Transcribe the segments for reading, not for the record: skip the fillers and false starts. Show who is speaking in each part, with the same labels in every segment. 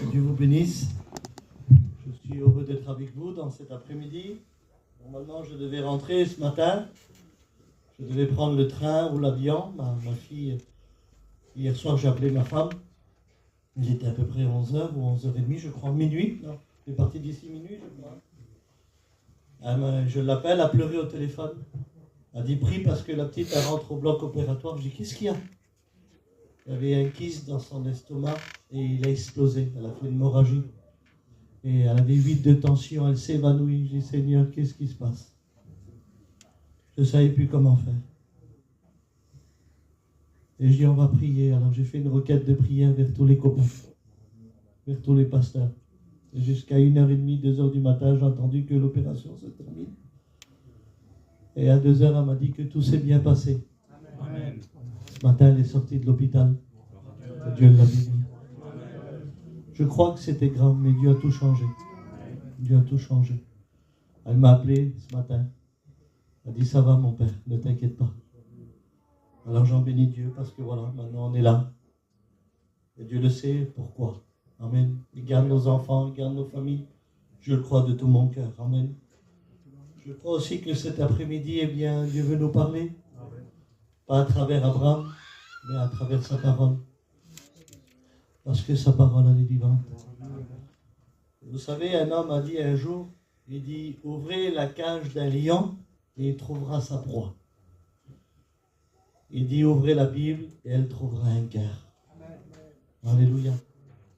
Speaker 1: Que Dieu vous bénisse. Je suis heureux d'être avec vous dans cet après-midi. Normalement, je devais rentrer ce matin. Je devais prendre le train ou l'avion. Ma fille, hier soir, j'ai appelé ma femme. Il était à peu près 11h ou 11h30, je crois, minuit. Non, elle est partie d'ici minuit, je crois. Je l'appelle, elle a pleuré au téléphone. Elle a dit prie parce que la petite, elle rentre au bloc opératoire. Je dis qu'est-ce qu'il y a? Il y avait un kyste dans son estomac et il a explosé. Elle a fait une hémorragie. Et elle avait 8 de tension, elle s'est évanouie. Je dis Seigneur, qu'est-ce qui se passe? Je ne savais plus comment faire. Et je dis on va prier. Alors j'ai fait une requête de prière vers tous les copains, vers tous les pasteurs. Et jusqu'à 1h30, 2h du matin, j'ai entendu que l'opération se termine. Et à 2h, elle m'a dit que tout s'est bien passé. Amen. Ce matin, elle est sortie de l'hôpital. Que Dieu l'a bénie. Je crois que c'était grave, mais Dieu a tout changé. Dieu a tout changé. Elle m'a appelé ce matin. Elle a dit ça va mon père, ne t'inquiète pas. Alors j'en bénis Dieu parce que voilà, maintenant on est là. Et Dieu le sait pourquoi. Amen. Il garde nos enfants, il garde nos familles. Je le crois de tout mon cœur. Amen. Je crois aussi que cet après-midi, eh bien, Dieu veut nous parler. Pas à travers Abraham, mais à travers sa parole. Parce que sa parole, elle est vivante. Vous savez, un homme a dit un jour, il dit, ouvrez la cage d'un lion et il trouvera sa proie. Il dit, ouvrez la Bible et elle trouvera un cœur. Alléluia.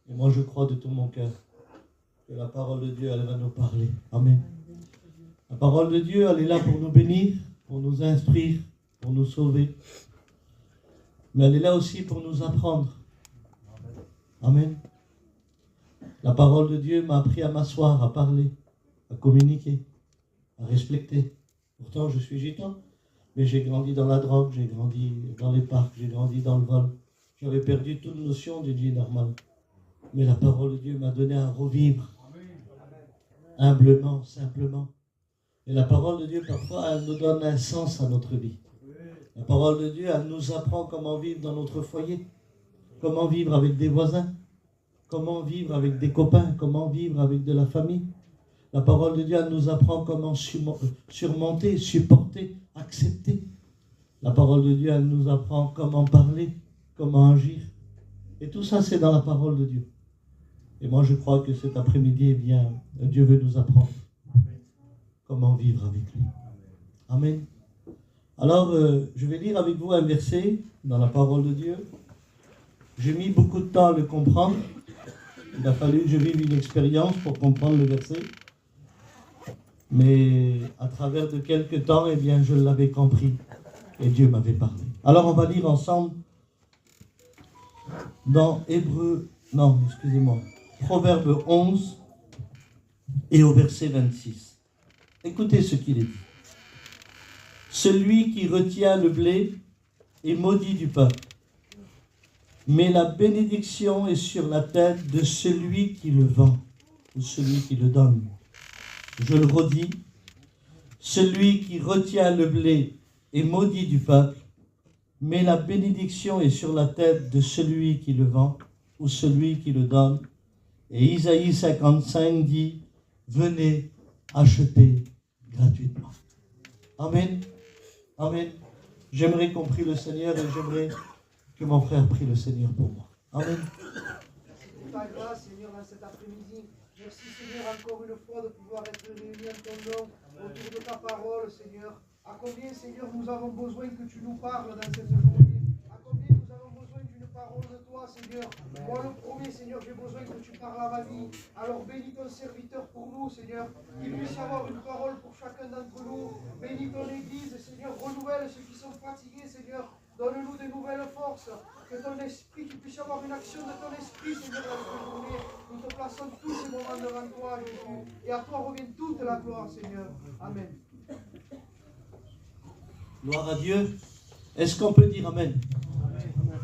Speaker 1: Et moi, je crois de tout mon cœur que la parole de Dieu, elle va nous parler. Amen. La parole de Dieu, elle est là pour nous bénir, pour nous instruire, pour nous sauver. Mais elle est là aussi pour nous apprendre. Amen. La parole de Dieu m'a appris à m'asseoir, à parler, à communiquer, à respecter. Pourtant, je suis gitan, mais j'ai grandi dans la drogue, j'ai grandi dans les parcs, j'ai grandi dans le vol. J'avais perdu toute notion d'une vie normale. Mais la parole de Dieu m'a donné à revivre, humblement, simplement. Et la parole de Dieu, parfois, elle nous donne un sens à notre vie. La parole de Dieu, elle nous apprend comment vivre dans notre foyer, comment vivre avec des voisins, comment vivre avec des copains, comment vivre avec de la famille. La parole de Dieu, elle nous apprend comment surmonter, supporter, accepter. La parole de Dieu, elle nous apprend comment parler, comment agir. Et tout ça, c'est dans la parole de Dieu. Et moi, je crois que cet après-midi, eh bien, Dieu veut nous apprendre comment vivre avec lui. Amen. Alors, je vais lire avec vous un verset dans la parole de Dieu. J'ai mis beaucoup de temps à le comprendre. Il a fallu que je vive une expérience pour comprendre le verset. Mais à travers de quelques temps, eh bien, je l'avais compris. Et Dieu m'avait parlé. Alors, on va lire ensemble dans Proverbe 11 et au verset 26. Écoutez ce qu'il est dit. Celui qui retient le blé est maudit du peuple, mais la bénédiction est sur la tête de celui qui le vend ou celui qui le donne. Je le redis, celui qui retient le blé est maudit du peuple, mais la bénédiction est sur la tête de celui qui le vend ou celui qui le donne. Et Isaïe 55 dit, venez acheter gratuitement. Amen. Amen. J'aimerais qu'on prie le Seigneur et j'aimerais que mon frère prie le Seigneur pour moi. Amen.
Speaker 2: Merci ta grâce, Seigneur, en cet après-midi. Merci, Seigneur, encore une fois de pouvoir être réunis en ton nom autour de ta parole, Seigneur. À combien, Seigneur, nous avons besoin que tu nous parles dans cette journée. À combien nous avons besoin d'une parole de toi, Seigneur. Moi, le premier, Seigneur, j'ai besoin que tu parles à ma vie. Alors bénis ton serviteur pour nous, Seigneur. Qu'il puisse avoir une parole pour chacun d'entre nous. Bénis ton Église, Seigneur. Renouvelle ceux qui sont fatigués, Seigneur. Donne-nous de nouvelles forces. Que ton esprit, qu'il puisse avoir une action de ton esprit, Seigneur, dans cette journée. Nous te plaçons tous ces moments devant toi, Jésus. Et à toi revient toute la gloire, Seigneur. Amen.
Speaker 1: Gloire à Dieu. Est-ce qu'on peut dire Amen? Amen.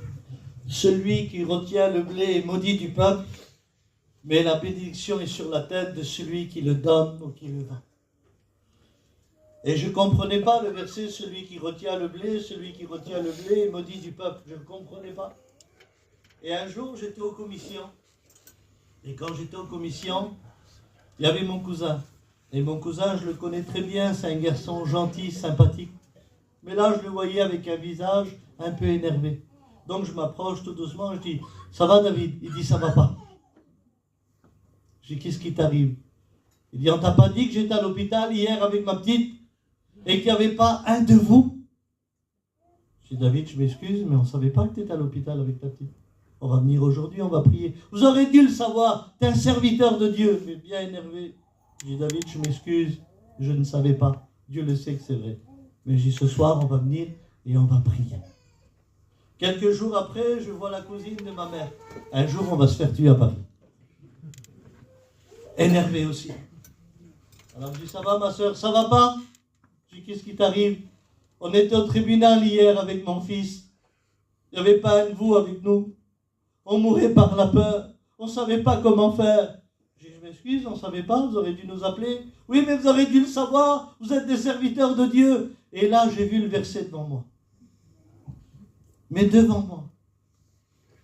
Speaker 1: Celui qui retient le blé est maudit du peuple, mais la bénédiction est sur la tête de celui qui le donne ou qui le vend. Et je ne comprenais pas le verset, celui qui retient le blé est maudit du peuple. Je ne comprenais pas. Et un jour, j'étais aux commissions. Et quand j'étais en commission, il y avait mon cousin. Et mon cousin, je le connais très bien, c'est un garçon gentil, sympathique. Mais là, je le voyais avec un visage un peu énervé. Donc je m'approche tout doucement, je dis, ça va David? Il dit, ça va pas. Je dis, qu'est-ce qui t'arrive? Il dit, on t'a pas dit que j'étais à l'hôpital hier avec ma petite et qu'il n'y avait pas un de vous? Je dis, David, je m'excuse, mais on ne savait pas que tu étais à l'hôpital avec ta petite. On va venir aujourd'hui, on va prier. Vous aurez dû le savoir, tu es un serviteur de Dieu. Mais bien énervé. Je dis, David, je m'excuse, je ne savais pas. Dieu le sait que c'est vrai. Mais je dis, ce soir, on va venir et on va prier. Quelques jours après, je vois la cousine de ma mère. Un jour, on va se faire tuer à Paris. Énervé aussi. Alors je dis, ça va ma soeur, ça va pas? Je dis, qu'est-ce qui t'arrive? On était au tribunal hier avec mon fils. Il n'y avait pas un de vous avec nous. On mourait par la peur. On ne savait pas comment faire. Je dis, je m'excuse, on ne savait pas, vous aurez dû nous appeler. Oui, mais vous aurez dû le savoir, vous êtes des serviteurs de Dieu. Et là, j'ai vu le verset devant moi. Mais devant moi.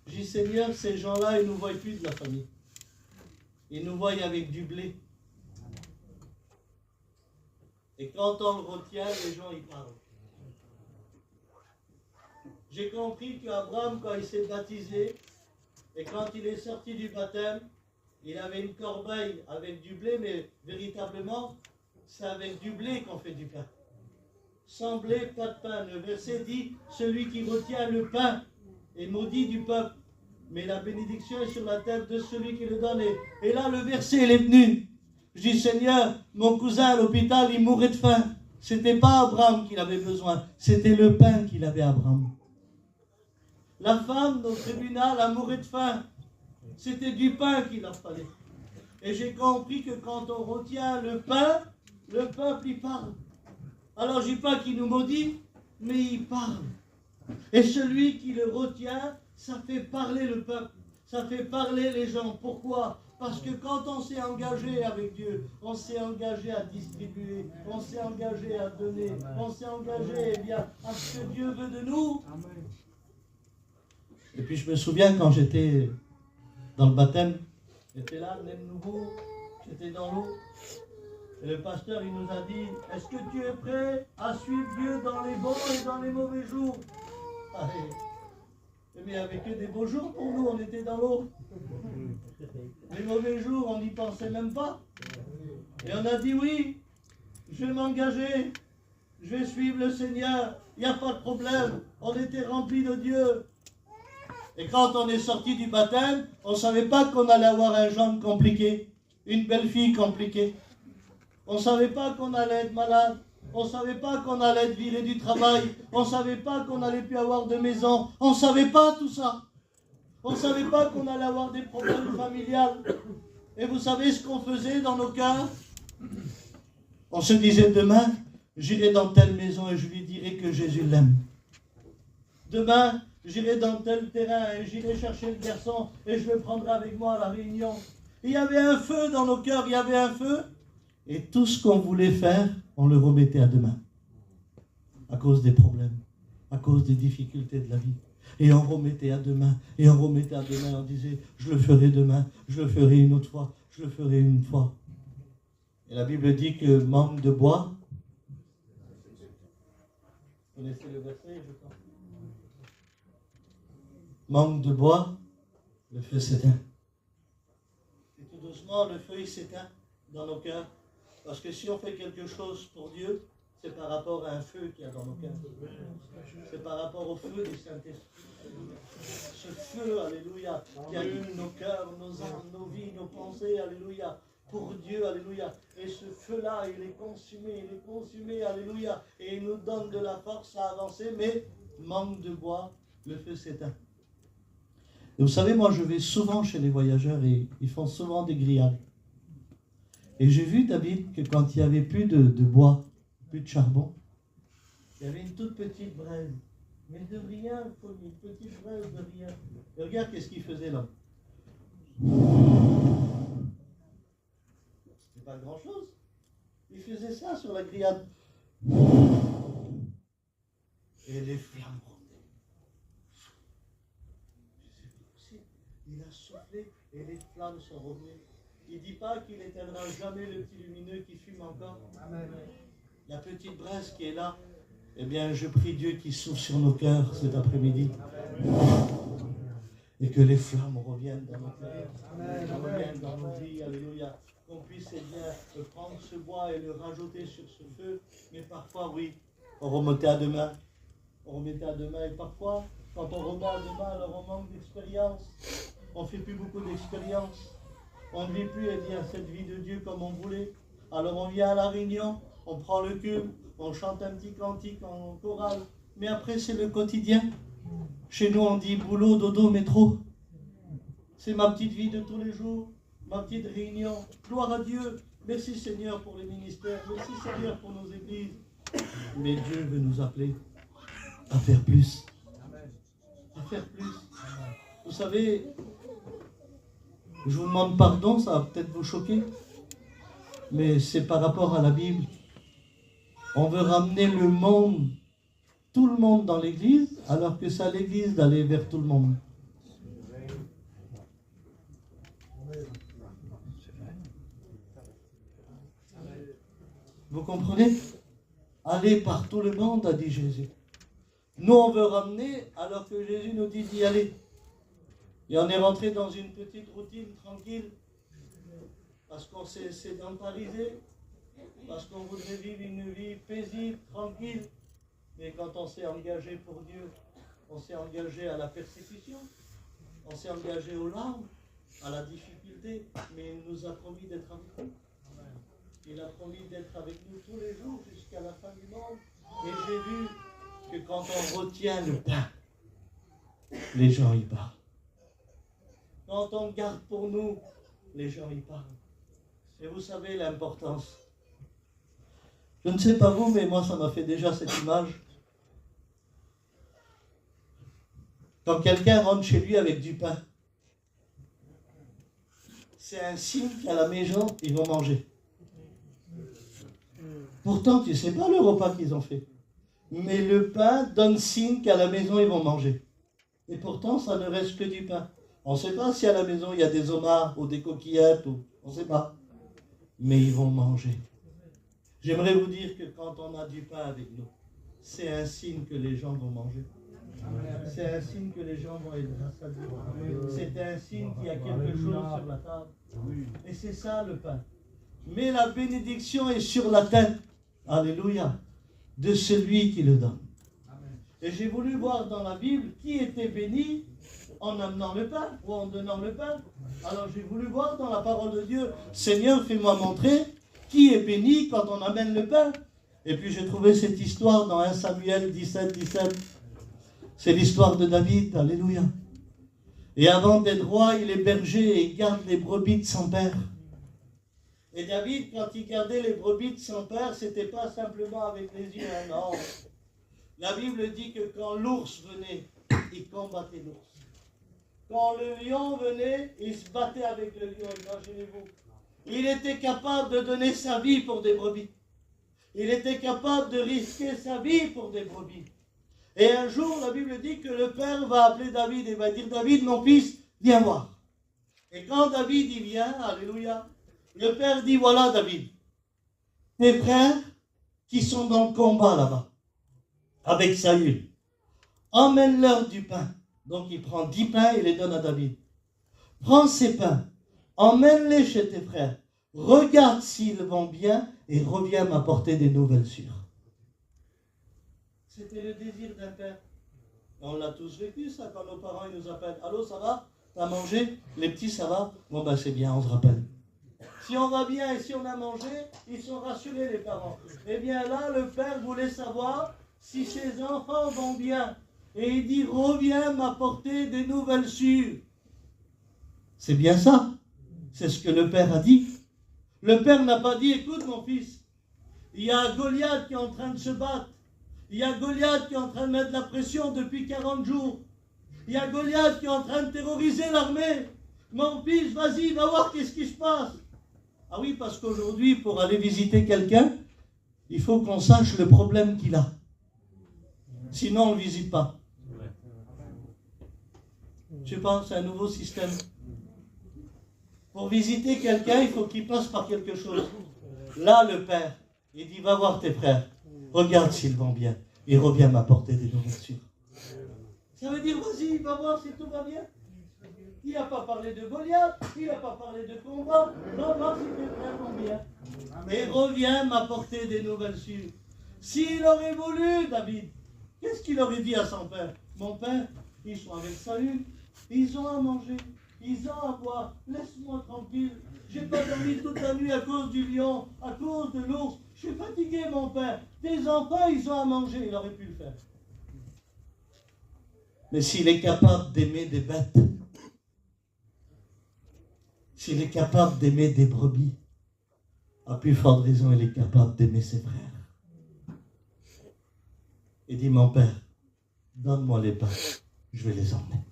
Speaker 1: Je dis, Seigneur, ces gens-là, ils ne nous voient plus de la famille. Ils nous voient avec du blé. Et quand on le retient, les gens y parlent. J'ai compris qu'Abraham, quand il s'est baptisé, et quand il est sorti du baptême, il avait une corbeille avec du blé, mais véritablement, c'est avec du blé qu'on fait du pain. Sans blé, pas de pain. Le verset dit, celui qui retient le pain est maudit du peuple. Mais la bénédiction est sur la tête de celui qui le donne. Et là, le verset, il est venu. Je dis, Seigneur, mon cousin à l'hôpital, il mourait de faim. C'était pas Abraham qu'il avait besoin, c'était le pain qu'il avait Abraham. La femme au tribunal a mouru de faim. C'était du pain qu'il leur fallait. Et j'ai compris que quand on retient le pain, le peuple y parle. Alors je dis pas qu'il nous maudit, mais il parle. Et celui qui le retient, ça fait parler le peuple, ça fait parler les gens. Pourquoi? Parce que quand on s'est engagé avec Dieu, on s'est engagé à distribuer, on s'est engagé à donner, on s'est engagé à ce que Dieu veut de nous. Et puis je me souviens quand j'étais dans le baptême, j'étais là, même nouveau, j'étais dans l'eau. Et le pasteur, il nous a dit, est-ce que tu es prêt à suivre Dieu dans les bons et dans les mauvais jours? Allez. Mais avec que des beaux jours pour nous, on était dans l'eau. Les mauvais jours, on n'y pensait même pas. Et on a dit oui, je vais m'engager, je vais suivre le Seigneur, il n'y a pas de problème. On était remplis de Dieu. Et quand on est sorti du baptême, on ne savait pas qu'on allait avoir un gendre compliqué, une belle-fille compliquée. On ne savait pas qu'on allait être malade. On ne savait pas qu'on allait être viré du travail. On ne savait pas qu'on allait plus avoir de maison. On ne savait pas tout ça. On ne savait pas qu'on allait avoir des problèmes familiales. Et vous savez ce qu'on faisait dans nos cœurs? On se disait, demain, j'irai dans telle maison et je lui dirai que Jésus l'aime. Demain, j'irai dans tel terrain et j'irai chercher le garçon et je le prendrai avec moi à la réunion. Il y avait un feu dans nos cœurs, il y avait un feu. Et tout ce qu'on voulait faire, on le remettait à demain. À cause des problèmes, à cause des difficultés de la vie. Et on remettait à demain, et on remettait à demain. On disait, je le ferai demain, je le ferai une autre fois, je le ferai une fois. Et la Bible dit que manque de bois. Vous connaissez le verset, je crois. Manque de bois, le feu s'éteint. Et tout doucement, le feu il s'éteint dans nos cœurs. Parce que si on fait quelque chose pour Dieu, c'est par rapport à un feu qu'il y a dans nos cœurs. C'est par rapport au feu du Saint-Esprit. Ce feu, alléluia, qui allume nos cœurs, nos âmes, nos vies, nos pensées, alléluia, pour Dieu, alléluia. Et ce feu-là, il est consumé, alléluia. Et il nous donne de la force à avancer, mais manque de bois, le feu s'éteint. Et vous savez, moi je vais souvent chez les voyageurs et ils font souvent des grillades. Et j'ai vu, David, que quand il n'y avait plus de bois, plus de charbon, il y avait une toute petite braise. Mais de rien, une petite braise de rien. Et regarde qu'est-ce qu'il faisait là. C'est pas grand-chose. Il faisait ça sur la grillade. Et les flammes montaient. C'est possible. Il a soufflé et les flammes sont revenues. Il ne dit pas qu'il n'éteindra jamais le petit lumineux qui fume encore. Amen. La petite braise qui est là, eh bien, je prie Dieu qu'il souffle sur nos cœurs cet après-midi. Et que les flammes reviennent dans nos cœurs, reviennent dans nos vies. Alléluia. Qu'on puisse eh bien, prendre ce bois et le rajouter sur ce feu. Mais parfois, oui, on remettait à demain. On remettait à demain. Et parfois, quand on remet à demain, alors on manque d'expérience. On ne fait plus beaucoup d'expérience. On ne vit plus eh bien, cette vie de Dieu comme on voulait. Alors on vient à la réunion, on prend le cube, on chante un petit cantique en chorale. Mais après, c'est le quotidien. Chez nous, on dit boulot, dodo, métro. C'est ma petite vie de tous les jours, ma petite réunion. Gloire à Dieu. Merci Seigneur pour les ministères. Merci Seigneur pour nos églises. Mais Dieu veut nous appeler à faire plus. À faire plus. Vous savez, je vous demande pardon, ça va peut-être vous choquer, mais c'est par rapport à la Bible. On veut ramener le monde, tout le monde dans l'église, alors que c'est à l'église d'aller vers tout le monde. Vous comprenez? Aller par tout le monde, a dit Jésus. Nous, on veut ramener, alors que Jésus nous dit d'y aller. Et on est rentré dans une petite routine tranquille, parce qu'on s'est sédentarisé, parce qu'on voudrait vivre une vie paisible, tranquille. Mais quand on s'est engagé pour Dieu, on s'est engagé à la persécution, on s'est engagé aux larmes, à la difficulté, mais il nous a promis d'être avec nous. Il a promis d'être avec nous tous les jours jusqu'à la fin du monde. Et j'ai vu que quand on retient le pain, les gens y parlent. Quand on garde pour nous, les gens y parlent. Et vous savez l'importance. Je ne sais pas vous, mais moi ça m'a fait déjà cette image. Quand quelqu'un rentre chez lui avec du pain, c'est un signe qu'à la maison, ils vont manger. Pourtant, tu ne sais pas le repas qu'ils ont fait. Mais le pain donne signe qu'à la maison, ils vont manger. Et pourtant, ça ne reste que du pain. On ne sait pas si à la maison, il y a des homards ou des coquillettes, on ne sait pas. Mais ils vont manger. J'aimerais vous dire que quand on a du pain avec nous, c'est un signe que les gens vont manger. C'est un signe que les gens vont être rassasiés. C'est un signe qu'il y a quelque chose sur la table. Et c'est ça le pain. Mais la bénédiction est sur la tête, alléluia, de celui qui le donne. Et j'ai voulu voir dans la Bible qui était béni en amenant le pain ou en donnant le pain. Alors j'ai voulu voir dans la parole de Dieu, Seigneur, fais-moi montrer qui est béni quand on amène le pain. Et puis j'ai trouvé cette histoire dans 1 Samuel 17. C'est l'histoire de David, alléluia. Et avant d'être roi, il est berger et il garde les brebis de son père. Et David, quand il gardait les brebis de son père, c'était pas simplement avec les yeux, non. La Bible dit que quand l'ours venait, il combattait l'ours. Quand le lion venait, il se battait avec le lion, imaginez-vous. Il était capable de donner sa vie pour des brebis. Il était capable de risquer sa vie pour des brebis. Et un jour, la Bible dit que le père va appeler David et va dire, David, mon fils, viens voir. Et quand David y vient, alléluia, le père dit, voilà David, tes frères qui sont dans le combat là-bas, avec Saül, emmène-leur du pain. Donc il prend 10 pains et les donne à David. Prends ces pains, emmène-les chez tes frères, regarde s'ils vont bien et reviens m'apporter des nouvelles sûres. C'était le désir d'un père. On l'a tous vécu ça quand nos parents ils nous appellent. Allô, ça va? T'as mangé? Les petits, ça va? Bon ben c'est bien, on se rappelle. Si on va bien et si on a mangé, ils sont rassurés les parents. Eh bien là, le père voulait savoir si ses enfants vont bien. Et il dit, reviens m'apporter des nouvelles sûres. C'est bien ça. C'est ce que le père a dit. Le père n'a pas dit, écoute mon fils, il y a Goliath qui est en train de se battre. Il y a Goliath qui est en train de mettre la pression depuis 40 jours. Il y a Goliath qui est en train de terroriser l'armée. Mon fils, vas-y, va voir qu'est-ce qui se passe. Ah oui, parce qu'aujourd'hui, pour aller visiter quelqu'un, il faut qu'on sache le problème qu'il a. Sinon, on ne le visite pas. Je sais pas, c'est un nouveau système. Pour visiter quelqu'un, il faut qu'il passe par quelque chose. Là, le père, il dit, va voir tes frères, regarde s'ils vont bien, et reviens m'apporter des nourritures. Ça veut dire, vas-y, va voir si tout va bien. Il n'a pas parlé de Goliath, il n'a pas parlé de combat, va voir si tes frères vont bien. Et reviens m'apporter des nouvelles sûres. S'il aurait voulu, David, qu'est-ce qu'il aurait dit à son père? Mon père, ils sont avec Saül, ils ont à manger, ils ont à boire, laisse-moi tranquille. J'ai pas dormi toute la nuit à cause du lion, à cause de l'ours. Je suis fatigué, mon père. Tes enfants, ils ont à manger. Il aurait pu le faire. Mais s'il est capable d'aimer des bêtes, s'il est capable d'aimer des brebis, à plus forte raison, il est capable d'aimer ses frères. Il dit, mon père, donne-moi les pains, je vais les emmener.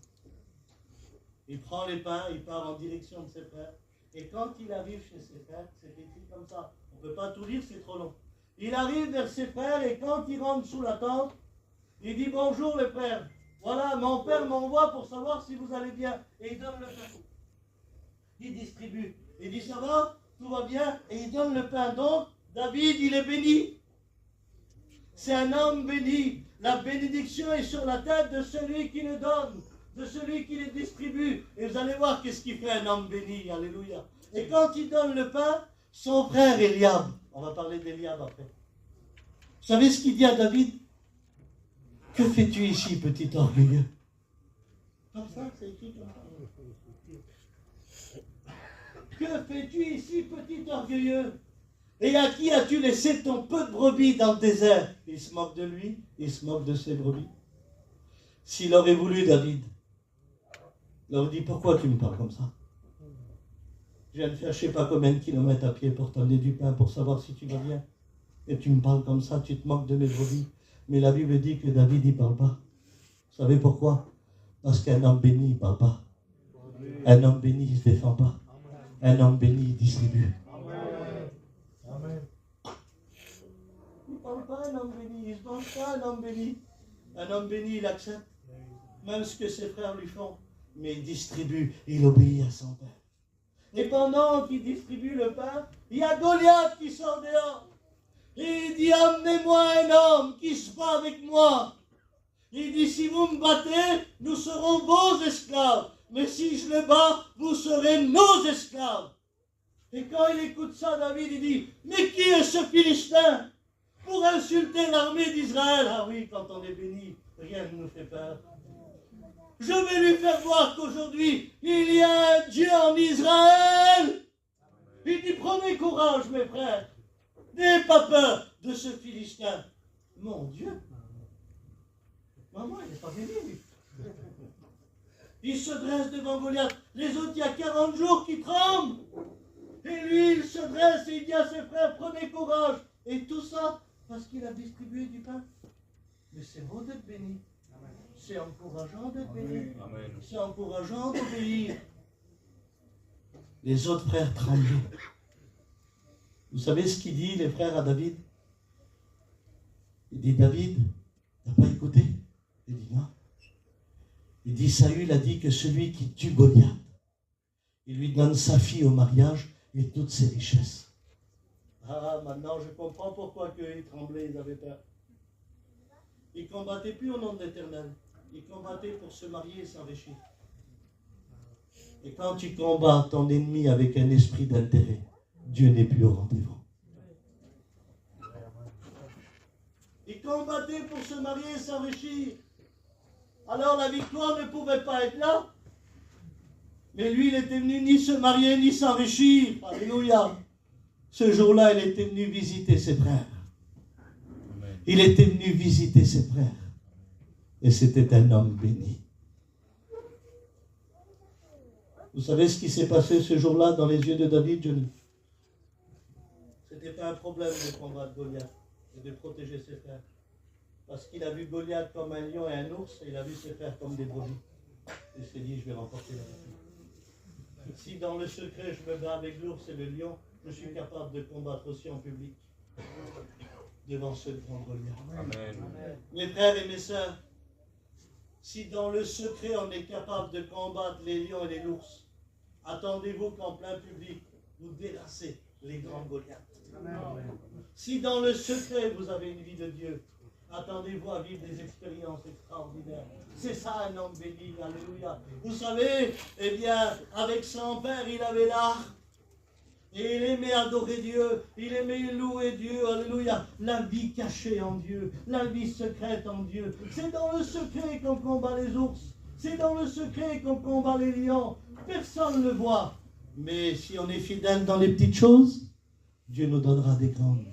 Speaker 1: Il prend les pains, il part en direction de ses frères. Et quand il arrive chez ses frères, c'est écrit comme ça. On ne peut pas tout lire, c'est trop long. Il arrive vers ses frères et quand il rentre sous la tente, il dit, bonjour les frères. Voilà, mon père m'envoie pour savoir si vous allez bien. Et il donne le pain. Il distribue. Il dit, ça va? Tout va bien? Et il donne le pain. Donc, David, il est béni. C'est un homme béni. La bénédiction est sur la tête de celui qui le donne, de celui qui le distribue. Et vous allez voir qu'est-ce qu'il fait un homme béni. Alléluia. Et quand il donne le pain, son frère Eliab, on va parler d'Eliab après. Vous savez ce qu'il dit à David? Que fais-tu ici, petit orgueilleux? Comme ça, c'est écrit comme ça. Que fais-tu ici, petit orgueilleux? Et à qui as-tu laissé ton peu de brebis dans le désert? Il se moque de lui, il se moque de ses brebis. S'il aurait voulu, David, il aurait dit, pourquoi tu me parles comme ça? Je viens de faire je ne sais pas combien de kilomètres à pied pour t'amener du pain, pour savoir si tu vas bien. Et tu me parles comme ça, tu te moques de mes brebis. Mais la Bible dit que David, il ne parle pas. Vous savez pourquoi? Parce qu'un homme béni, il ne parle pas. Un homme béni, il ne se défend pas. Un homme béni, il distribue. Il ne parle pas un homme béni, il ne se venge pas un homme béni. Un homme béni, il accepte même ce que ses frères lui font. Mais il distribue, il obéit à son père. Et pendant qu'il distribue le pain, il y a Goliath qui sort dehors. Et il dit, amenez-moi un homme qui se bat avec moi. Il dit, si vous me battez, nous serons vos esclaves. Mais si je le bats, vous serez nos esclaves. Et quand il écoute ça, David, il dit, mais qui est ce Philistin pour insulter l'armée d'Israël? Ah oui, quand on est béni, rien ne nous fait peur. Je vais lui faire voir qu'aujourd'hui, il y a un Dieu en Israël. Il dit, prenez courage, mes frères. N'ayez pas peur de ce Philistin. Mon Dieu. Maman, il n'est pas béni, lui. Il se dresse devant Goliath. Les autres, il y a 40 jours qui tremblent. Et lui, il se dresse et il dit à ses frères, prenez courage. Et tout ça, parce qu'il a distribué du pain. Mais c'est beau d'être béni. C'est encourageant d'être béni. C'est encourageant d'obéir. Les autres frères tremblaient. Vous savez ce qu'il dit, les frères, à David? Il dit, David, t'as pas écouté? Il dit, non. Il dit, Saül a dit que celui qui tue Goliath, il lui donne sa fille au mariage et toutes ses richesses. Ah, maintenant je comprends pourquoi ils tremblaient, ils avaient peur. Ils ne combattaient plus au nom de l'Éternel. Ils combattaient pour se marier et s'enrichir. Et quand tu combats ton ennemi avec un esprit d'intérêt, Dieu n'est plus au rendez-vous. Ils combattaient pour se marier et s'enrichir. Alors la victoire ne pouvait pas être là. Mais lui, il était venu ni se marier, ni s'enrichir. Alléluia. Ce jour-là, il était venu visiter ses frères. Il était venu visiter ses frères. Et c'était un homme béni. Vous savez ce qui s'est passé ce jour-là dans les yeux de David, Johnny? Ce n'était pas un problème de combattre Goliath et de protéger ses frères. Parce qu'il a vu Goliath comme un lion et un ours, et il a vu ses frères comme des brebis. Et il s'est dit, je vais remporter la bataille. Si dans le secret je me bats avec l'ours et le lion, je suis capable de combattre aussi en public, devant ce grand Goliath. Amen. Mes frères et mes sœurs, si dans le secret on est capable de combattre les lions et les ours, attendez-vous qu'en plein public, vous délassez les grands Goliaths. Si dans le secret, vous avez une vie de Dieu, attendez-vous à vivre des expériences extraordinaires. C'est ça un homme béni, alléluia. Vous savez, eh bien, avec son père, il avait l'art. Et il aimait adorer Dieu, il aimait louer Dieu, alléluia. La vie cachée en Dieu, la vie secrète en Dieu. C'est dans le secret qu'on combat les ours. C'est dans le secret qu'on combat les lions. Personne ne le voit. Mais si on est fidèle dans les petites choses, Dieu nous donnera des grandes.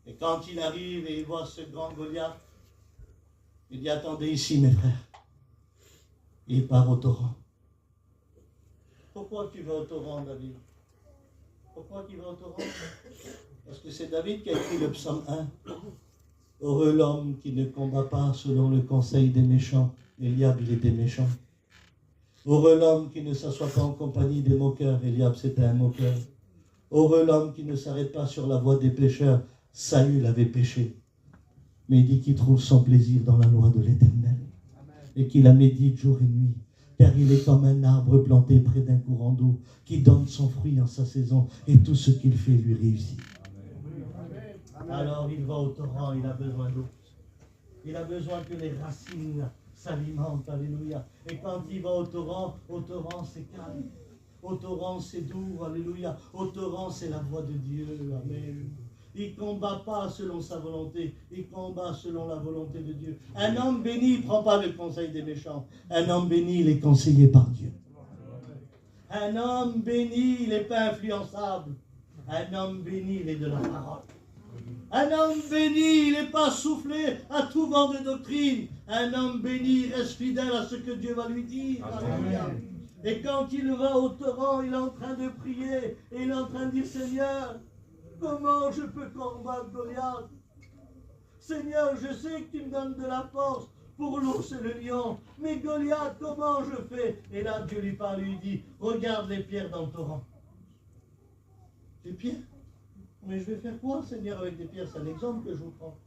Speaker 1: Et quand il arrive et il voit ce grand Goliath, il dit, attendez ici mes frères. Et il part au torrent. Pourquoi tu vas au torrent, David? Pourquoi tu vas au torrent? Parce que c'est David qui a écrit le psaume 1. Heureux l'homme qui ne combat pas selon le conseil des méchants. Eliab, il était méchant. Heureux l'homme qui ne s'assoit pas en compagnie des moqueurs. Eliab, c'était un moqueur. Heureux l'homme qui ne s'arrête pas sur la voie des pécheurs. Saül avait péché. Mais il dit qu'il trouve son plaisir dans la loi de l'Éternel. Et qu'il la médite jour et nuit. Car il est comme un arbre planté près d'un courant d'eau qui donne son fruit en sa saison et tout ce qu'il fait lui réussit. Alors il va au torrent, il a besoin d'eau. Il a besoin que les racines s'alimentent, alléluia. Et quand il va au torrent c'est calme. Au torrent c'est doux, alléluia. Au torrent c'est la voix de Dieu, amen. Il ne combat pas selon sa volonté, il combat selon la volonté de Dieu. Un homme béni ne prend pas le conseil des méchants. Un homme béni, il est conseillé par Dieu. Un homme béni, il n'est pas influençable. Un homme béni, il est de la parole. Un homme béni, il n'est pas soufflé à tout vent de doctrine. Un homme béni, il reste fidèle à ce que Dieu va lui dire. Amen. Et quand il va au torrent, il est en train de prier et il est en train de dire, Seigneur, comment je peux combattre Goliath? Seigneur, je sais que tu me donnes de la force pour l'ours et le lion, mais Goliath, comment je fais? Et là, Dieu lui parle, lui dit, regarde les pierres dans le torrent. Les pierres? Mais je vais faire quoi, Seigneur, avec des pierres? C'est un exemple que je vous prends.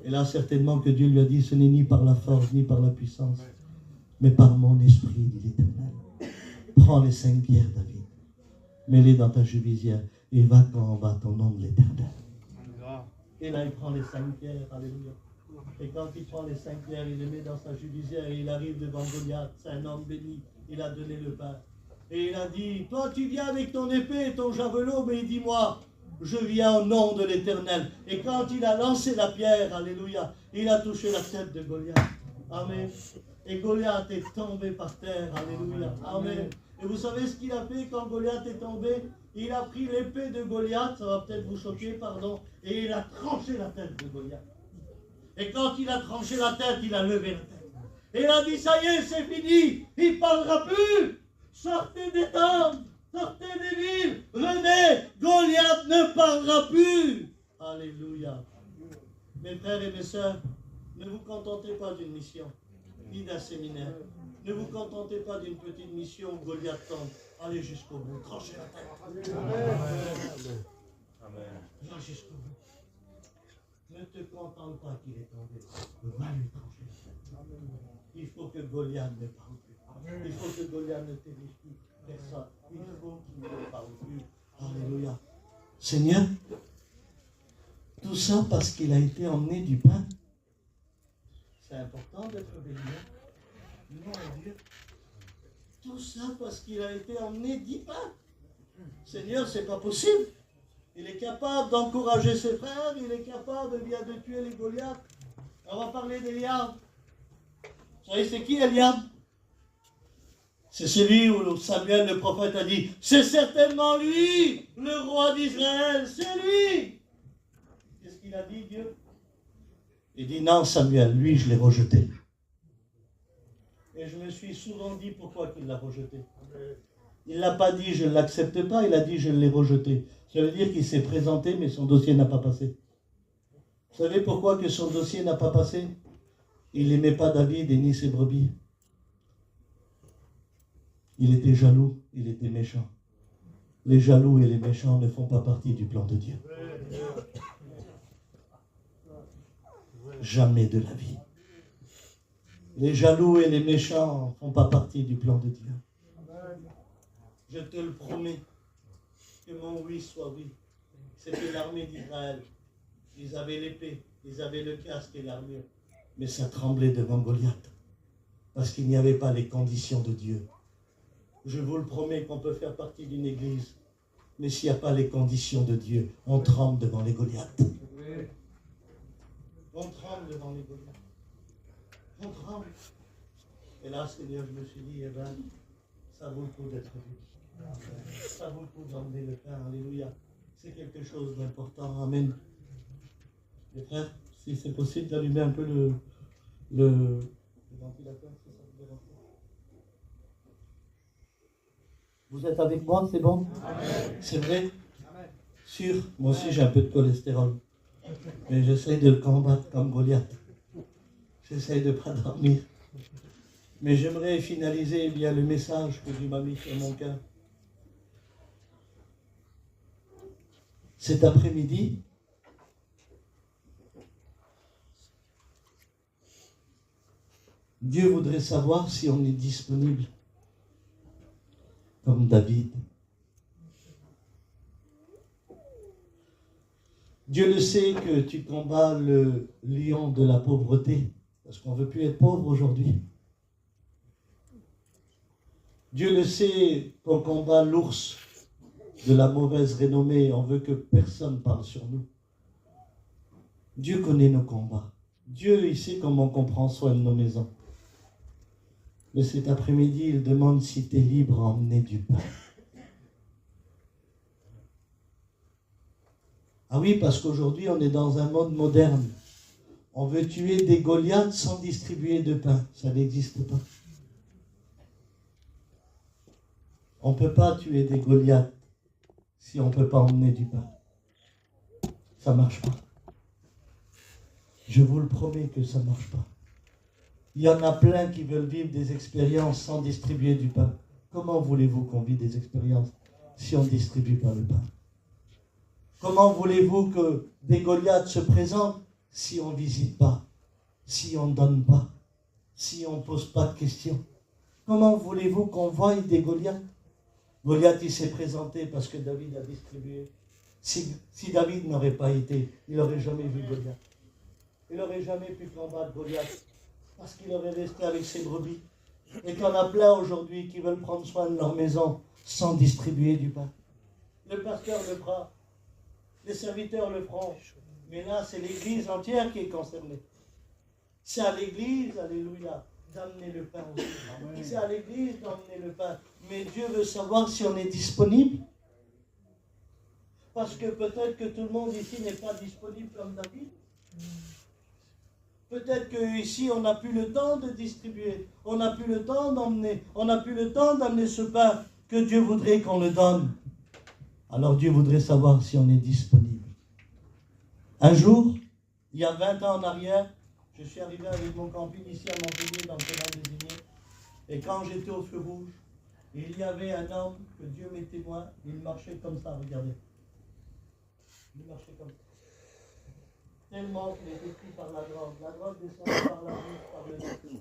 Speaker 1: Et là, certainement que Dieu lui a dit, ce n'est ni par la force, ni par la puissance, mais par mon esprit, dit l'Éternel. Prends les 5 pierres, David, mets-les dans ta chevisière, et va combattre au nom de l'Éternel. Et là, il prend les 5 pierres, alléluia. Et quand il prend les 5 pierres, il les met dans sa chevisière, et il arrive devant Goliath. C'est un homme béni, il a donné le pain. Et il a dit, toi tu viens avec ton épée et ton javelot, mais dis-moi, je viens au nom de l'Éternel. Et quand il a lancé la pierre, alléluia, il a touché la tête de Goliath. Amen. Et Goliath est tombé par terre, alléluia. Amen. Et vous savez ce qu'il a fait quand Goliath est tombé? Il a pris l'épée de Goliath, ça va peut-être vous choquer, pardon, et il a tranché la tête de Goliath. Et quand il a tranché la tête, il a levé la tête. Et il a dit, ça y est, c'est fini, il ne parlera plus. Sortez des tentes, sortez des villes, venez, Goliath ne parlera plus. Alléluia. Mes frères et mes sœurs, ne vous contentez pas d'une mission, ni d'un séminaire. Ne vous contentez pas d'une petite mission où Goliath tombe. Allez jusqu'au bout, tranchez la tête. Amen. Va jusqu'au bout. Ne te contente pas qu'il est tombé. Va lui trancher la tête. Il faut que Goliath ne parle plus. Il faut que Goliath ne terrifie personne. Il faut qu'il ne parle plus. Alléluia. Seigneur, tout ça parce qu'il a été emmené du pain. C'est important d'être béni. Non, Dieu. Tout ça parce qu'il a été emmené 10 pains. Seigneur, c'est pas possible. Il est capable d'encourager ses frères, il est capable bien de tuer les Goliaths. On va parler d'Eliab. Vous savez, c'est qui Eliab? C'est celui où Samuel le prophète a dit, c'est certainement lui, le roi d'Israël, c'est lui. Qu'est-ce qu'il a dit, Dieu? Il dit, non, Samuel, lui, je l'ai rejeté. Et je me suis souvent dit pourquoi il l'a rejeté. Il ne l'a pas dit je ne l'accepte pas, il a dit je l'ai rejeté. Ça veut dire qu'il s'est présenté mais son dossier n'a pas passé. Vous savez pourquoi que son dossier n'a pas passé? Il n'aimait pas David et ni ses brebis. Il était jaloux, il était méchant. Les jaloux et les méchants ne font pas partie du plan de Dieu. Jamais de la vie. Les jaloux et les méchants ne font pas partie du plan de Dieu. Je te le promets, que mon oui soit oui. C'était l'armée d'Israël. Ils avaient l'épée, ils avaient le casque et l'armure. Mais ça tremblait devant Goliath. Parce qu'il n'y avait pas les conditions de Dieu. Je vous le promets qu'on peut faire partie d'une église. Mais s'il n'y a pas les conditions de Dieu, on tremble devant les Goliaths. On tremble devant les Goliaths. On tremble. Et là, Seigneur, je me suis dit, eh ben, ça vaut le coup d'être vu. Ça vaut le coup d'emmener le pain. Alléluia. C'est quelque chose d'important. Amen. Les frères, si c'est possible d'allumer un peu le ventilateur, si ça vous dérange pas. Vous êtes avec moi, c'est bon? Amen. C'est vrai? Amen. Sûr? Moi aussi j'ai un peu de cholestérol. Mais j'essaye de le combattre comme Goliath. J'essaye de ne pas dormir. Mais j'aimerais finaliser bien le message que Dieu m'a mis sur mon cœur. Cet après-midi, Dieu voudrait savoir si on est disponible, comme David. Dieu le sait que tu combats le lion de la pauvreté, parce qu'on ne veut plus être pauvre aujourd'hui. Dieu le sait qu'on combat l'ours de la mauvaise renommée, on veut que personne parle sur nous. Dieu connaît nos combats. Dieu, il sait comment on prend soin de nos maisons. Mais cet après-midi, il demande si tu es libre à emmener du pain. Ah oui, parce qu'aujourd'hui, on est dans un monde moderne. On veut tuer des Goliaths sans distribuer de pain. Ça n'existe pas. On ne peut pas tuer des Goliaths si on ne peut pas emmener du pain. Ça ne marche pas. Je vous le promets que ça ne marche pas. Il y en a plein qui veulent vivre des expériences sans distribuer du pain. Comment voulez-vous qu'on vive des expériences si on ne distribue pas le pain? Comment voulez-vous que des Goliaths se présentent si on ne visite pas, si on ne donne pas, si on ne pose pas de questions? Comment voulez-vous qu'on voie des Goliaths? Goliath, il s'est présenté parce que David a distribué. Si David n'aurait pas été, il n'aurait jamais vu Goliath. Il n'aurait jamais pu combattre Goliath parce qu'il aurait resté avec ses brebis. Et qu'il y en a plein aujourd'hui qui veulent prendre soin de leur maison sans distribuer du pain. Le pasteur le fera, les serviteurs le feront, mais là c'est l'église entière qui est concernée. C'est à l'église, alléluia, d'amener le pain aussi. C'est à l'église d'emmener le pain. Mais Dieu veut savoir si on est disponible. Parce que peut-être que tout le monde ici n'est pas disponible comme David. Peut-être qu'ici, on n'a plus le temps de distribuer, on n'a plus le temps d'emmener, on n'a plus le temps d'amener ce pain que Dieu voudrait qu'on le donne. Alors Dieu voudrait savoir si on est disponible. Un jour, il y a 20 ans en arrière, je suis arrivé avec mon camping ici à Montpellier, dans le Canal des Ignées, et quand j'étais au feu rouge, il y avait un homme que Dieu m'est témoin, il marchait comme ça, regardez. Il marchait comme ça. Tellement qu'il était pris par la drogue descendait par la bouche, par le nez.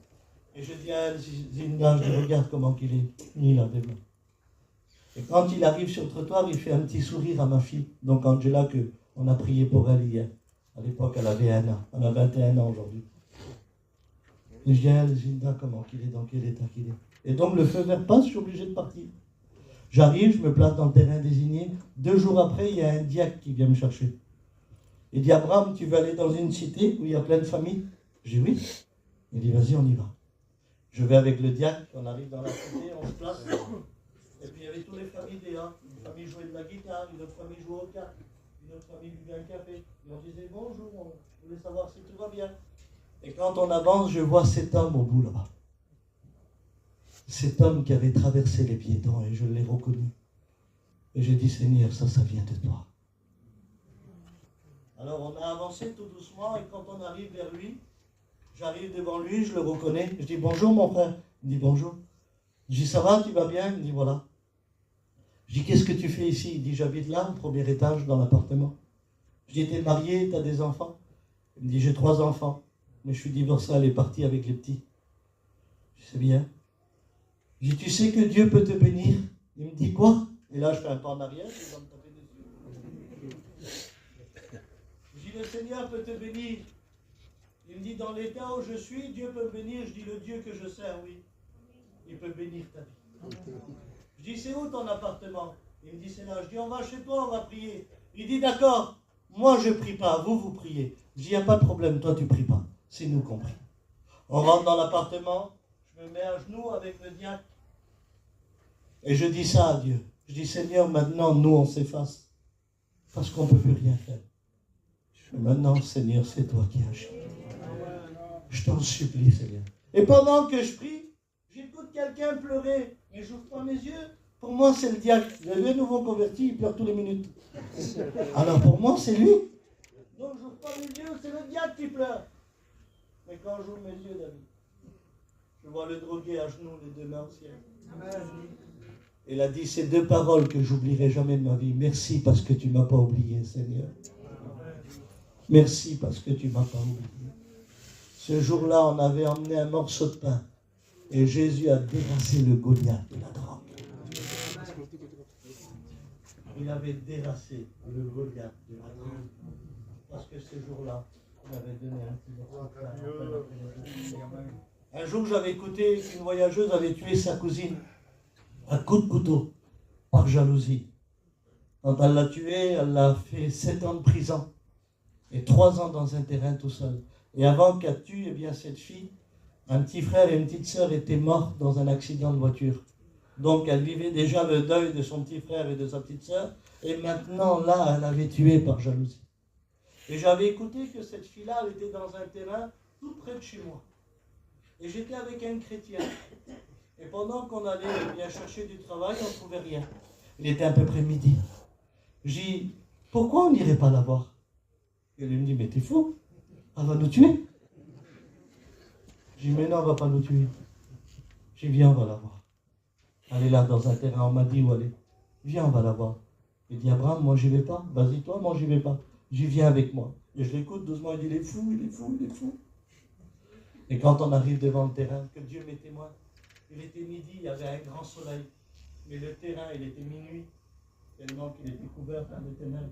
Speaker 1: Et je dis à Zinda, je regarde comment il est, il a des blancs. Et quand il arrive sur le trottoir, il fait un petit sourire à ma fille, donc Angela, on a prié pour elle hier. À l'époque, elle avait 1 an, elle a 21 ans aujourd'hui. Et je dis à Zinda, comment il est, dans quel état qu'il est. Et donc le feu vert passe, je suis obligé de partir. J'arrive, je me place dans le terrain désigné. 2 jours après, il y a un diacre qui vient me chercher. Il dit, Abraham, tu veux aller dans une cité où il y a plein de familles? J'ai dit oui. Il dit, vas-y, on y va. Je vais avec le diacre, on arrive dans la cité, on se place. Et puis il y avait toutes les familles déjà. Une famille jouait de la guitare, une autre famille jouait au cartes, une autre famille buvait un café. Et on disait bonjour, on voulait savoir si tout va bien. Et quand on avance, je vois cet homme au bout là-bas. Cet homme qui avait traversé les piétons, et je l'ai reconnu. Et j'ai dit, Seigneur, ça vient de toi. Alors on a avancé tout doucement, et quand on arrive vers lui, j'arrive devant lui, je le reconnais, je dis bonjour mon frère, il me dit bonjour. Je dis ça va, tu vas bien? Il me dit voilà. Je dis qu'est-ce que tu fais ici? Il dit j'habite là, au 1er étage, dans l'appartement. Je dis t'es marié, t'as des enfants? Il me dit j'ai 3 enfants, mais je suis divorcé, elle est partie avec les petits. Je dis c'est bien. Je dis tu sais que Dieu peut te bénir Il me dit quoi? Et là, je fais un pas en arrière, il va me taper dessus. Je dis, le Seigneur peut te bénir. Il me dit, dans l'état où je suis, Dieu peut me bénir. Je dis, le Dieu que je sers, oui, il peut bénir ta vie. Je dis, c'est où ton appartement? Il me dit, c'est là. Je dis, on va chez toi, on va prier. Il dit, d'accord, moi je prie pas, vous priez. Je dis, il n'y a pas de problème, toi tu pries pas. C'est nous qu'on prie. On rentre dans l'appartement, je me mets à genoux avec le diacre. Et je dis ça à Dieu. Je dis, Seigneur, maintenant, nous, on s'efface. Parce qu'on ne peut plus rien faire. Je dis, maintenant, Seigneur, c'est toi qui agis. Je t'en supplie, Seigneur. Et pendant que je prie, j'écoute quelqu'un pleurer. Mais je n'ouvre pas mes yeux. Pour moi, c'est le diacre. Vous avez un nouveau converti, il pleure tous les minutes. Alors pour moi, c'est lui. Donc je n'ouvre pas mes yeux, c'est le diacre qui pleure. Mais quand j'ouvre mes yeux, David, je vois le drogué à genoux, les deux mains au ciel. Il a dit ces deux paroles que j'oublierai jamais de ma vie. Merci parce que tu ne m'as pas oublié, Seigneur. Merci parce que tu ne m'as pas oublié. Ce jour-là, on avait emmené un morceau de pain. Et Jésus a dérassé le Goliath de la drogue. Il avait dérassé le Goliath de la drogue. Parce que ce jour-là, on avait donné un petit morceau de pain. Un jour, j'avais écouté qu'une voyageuse avait tué sa cousine à coup de couteau, par jalousie. Quand elle l'a tuée, elle l'a fait 7 ans de prison et 3 ans dans un terrain tout seul. Et avant qu'elle tue, eh bien, cette fille, un petit frère et une petite sœur étaient morts dans un accident de voiture. Donc elle vivait déjà le deuil de son petit frère et de sa petite sœur, et maintenant, là, elle avait tué par jalousie. Et j'avais écouté que cette fille-là, elle était dans un terrain tout près de chez moi. Et j'étais avec un chrétien. Et pendant qu'on allait bien chercher du travail, on ne trouvait rien. Il était à peu près midi. J'ai dit, pourquoi on n'irait pas la voir? Et lui me dit, mais t'es fou, elle va nous tuer. J'ai dit, mais non, elle ne va pas nous tuer. J'ai dit, viens, on va la voir. Elle est là dans un terrain, on m'a dit où aller. Viens, on va la voir. Il dit, Abraham, moi j'y vais pas. Vas-y toi, moi j'y vais pas. J'y viens avec moi. Et je l'écoute doucement, il dit, il est fou, il est fou, il est fou. Et quand on arrive devant le terrain, que Dieu m'est témoin, il était midi, il y avait un grand soleil. Mais le terrain, il était minuit. Tellement qu'il était couvert par les ténèbres.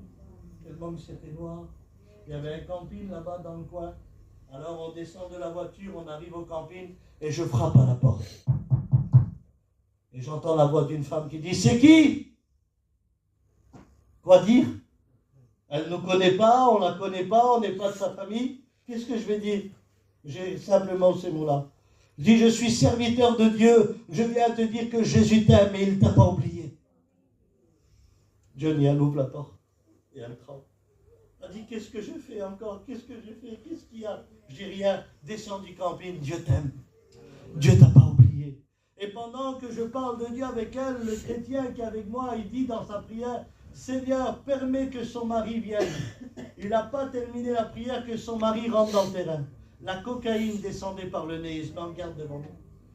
Speaker 1: Tellement que c'était noir. Il y avait un camping là-bas dans le coin. Alors on descend de la voiture, on arrive au camping et je frappe à la porte. Et j'entends la voix d'une femme qui dit, c'est qui? Quoi dire? Elle ne nous connaît pas, on ne la connaît pas, on n'est pas de sa famille. Qu'est-ce que je vais dire? J'ai simplement ces mots-là. Je dis, je suis serviteur de Dieu, je viens te dire que Jésus t'aime et il ne t'a pas oublié. Johnny, elle ouvre la porte et elle tremble. Elle dit, qu'est-ce que je fais encore? Qu'est-ce que je fais? Qu'est-ce qu'il y a? Je dis rien, descends du camping, Dieu t'aime. Dieu t'a pas oublié. Et pendant que je parle de Dieu avec elle, le chrétien qui est avec moi, il dit dans sa prière, Seigneur, permets que son mari vienne. Il n'a pas terminé la prière que son mari rentre dans le terrain. La cocaïne descendait par le nez, il se met en garde devant nous.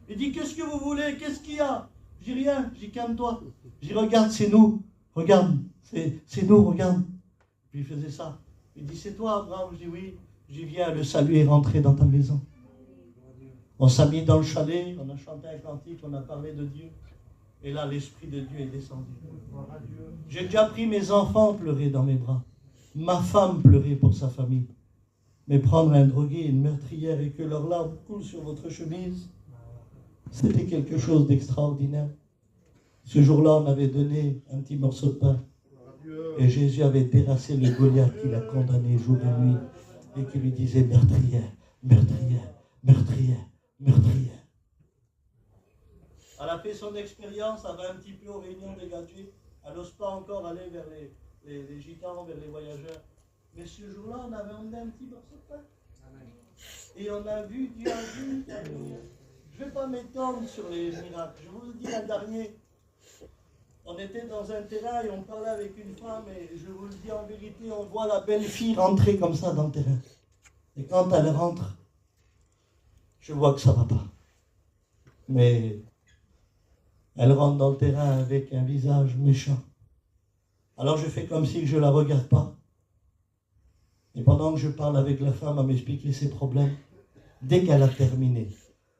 Speaker 1: Il dit, qu'est-ce que vous voulez? Qu'est-ce qu'il y a? Je dis rien, je dis calme-toi. Je dis, regarde, c'est nous. Regarde, c'est nous, regarde. Puis il faisait ça. Il dit, c'est toi, Abraham? Je dis, oui. Je viens, le salut est rentré dans ta maison. On s'est mis dans le chalet, on a chanté un cantique, on a parlé de Dieu. Et là, l'Esprit de Dieu est descendu. J'ai déjà pris mes enfants pleurer dans mes bras. Ma femme pleurer pour sa famille. Mais prendre un drogué, une meurtrière et que leurs larmes coulent sur votre chemise, c'était quelque chose d'extraordinaire. Ce jour-là, on avait donné un petit morceau de pain. Et Jésus avait terrassé le Goliath qu'il a condamné jour et nuit. Et qui lui disait meurtrière, meurtrière, meurtrière, meurtrière. Elle a fait son expérience, elle va un petit peu aux réunions des gadgets. Elle n'ose pas encore aller vers les gitans, vers les voyageurs. Mais ce jour-là, on avait emmené un petit morceau de pain. Et on a vu Dieu agir. Je ne vais pas m'étendre sur les miracles. Je vous le dis un dernier. On était dans un terrain et on parlait avec une femme et je vous le dis en vérité, on voit la belle fille rentrer comme ça dans le terrain. Et quand elle rentre, je vois que ça ne va pas. Mais elle rentre dans le terrain avec un visage méchant. Alors je fais comme si je ne la regarde pas. Et pendant que je parle avec la femme à m'expliquer ses problèmes, dès qu'elle a terminé,